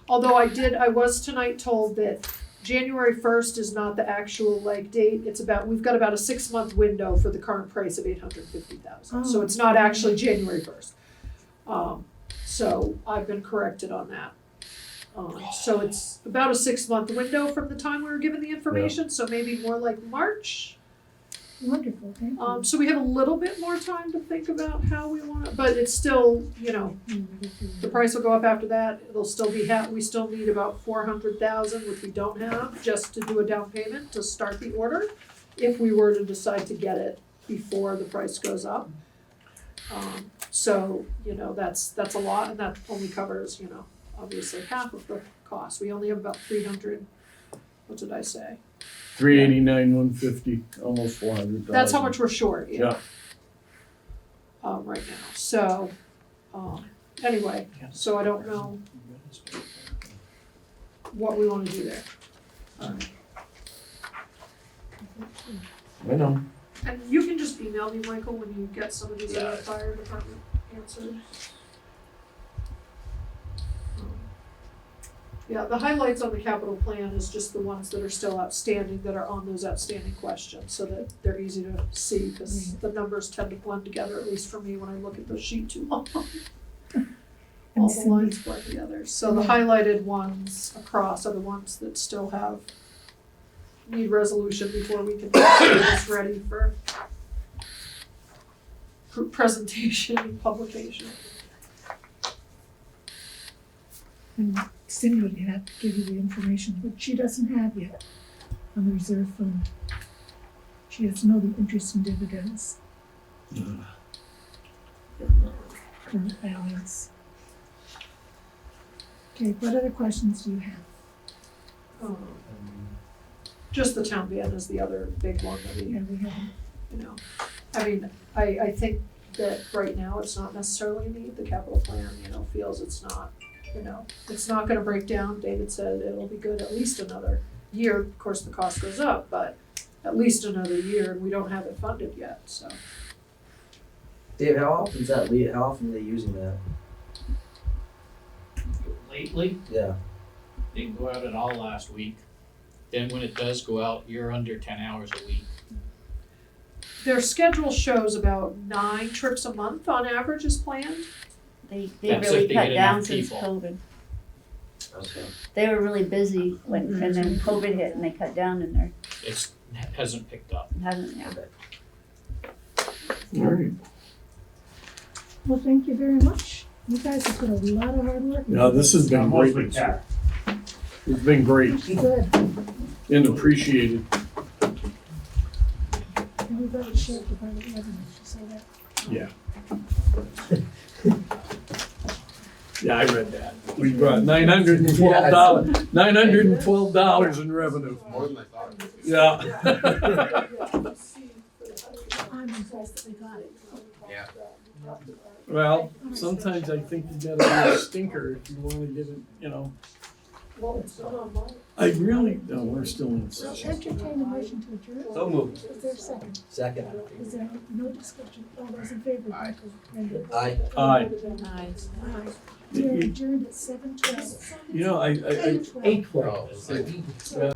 Although I was tonight told that January 1st is not the actual date, we've got about a 6-month window for the current price of 850,000. So it's not actually January 1st. So I've been corrected on that. So it's about a 6-month window from the time we were given the information, so maybe more like March. Wonderful, thank you. So we have a little bit more time to think about how we wanna, but it's still, the price will go up after that, it'll still be, we still need about 400,000, which we don't have, just to do a down payment to start the order, if we were to decide to get it before the price goes up. So, that's a lot, and that only covers, obviously half of the cost, we only have about 300, what did I say? 389, 150, almost 400,000. That's how much we're short, Yeah. right now, so, anyway, so I don't know what we wanna do there. I know. And you can just email me, Michael, when you get some of these other fire department answers. Yeah, the highlights on the capital plan is just the ones that are still outstanding, that are on those outstanding questions, so that they're easy to see, because the numbers tend to blend together, at least for me, when I look at the sheet too long. All the lines blend together, so the highlighted ones across are the ones that still need resolution before we can get this ready for presentation and publication. And Cindy would have to give you the information, which she doesn't have yet on the reserve fund. She has to know the interest and dividends. Current balance. Okay, what other questions do you have? Just the town ban is the other big one that we, Yeah, we haven't. I think that right now it's not necessarily a need, the capital plan, feels it's not, it's not gonna break down. David said it'll be good at least another year. Of course, the cost goes up, but at least another year, and we don't have it funded yet, so. Dave, how often are they using that? Lately, Yeah. didn't go out at all last week. Then when it does go out, you're under 10 hours a week. Their schedule shows about 9 trips a month on average is planned. They That's really if they cut get down enough since people. COVID. Okay. They were really busy and then COVID hit and they cut down and there It hasn't picked up. hasn't, yeah. All right. Well, thank you very much. You guys have put a lot of hard work. Yeah, this has been great. Mostly cat. It's been great Good. and appreciated. Everybody shared the private revenue, she said that. Yeah. Yeah, I read that. We brought $912 in revenue. More than I thought. Yeah. I'm impressed that we got it. Yeah. Well, sometimes I think you gotta be a stinker if you wanna get it, Well, it's not on mine. I really, no, we're still in So session. entertain a motion to adjourn. So moved. Is there a second? Second. Is there no discussion? All those in favor? Aye. Brendan? Aye. Aye. Aye. We are adjourned at 7:12. I 8:12. 8:12. Oh, it's like-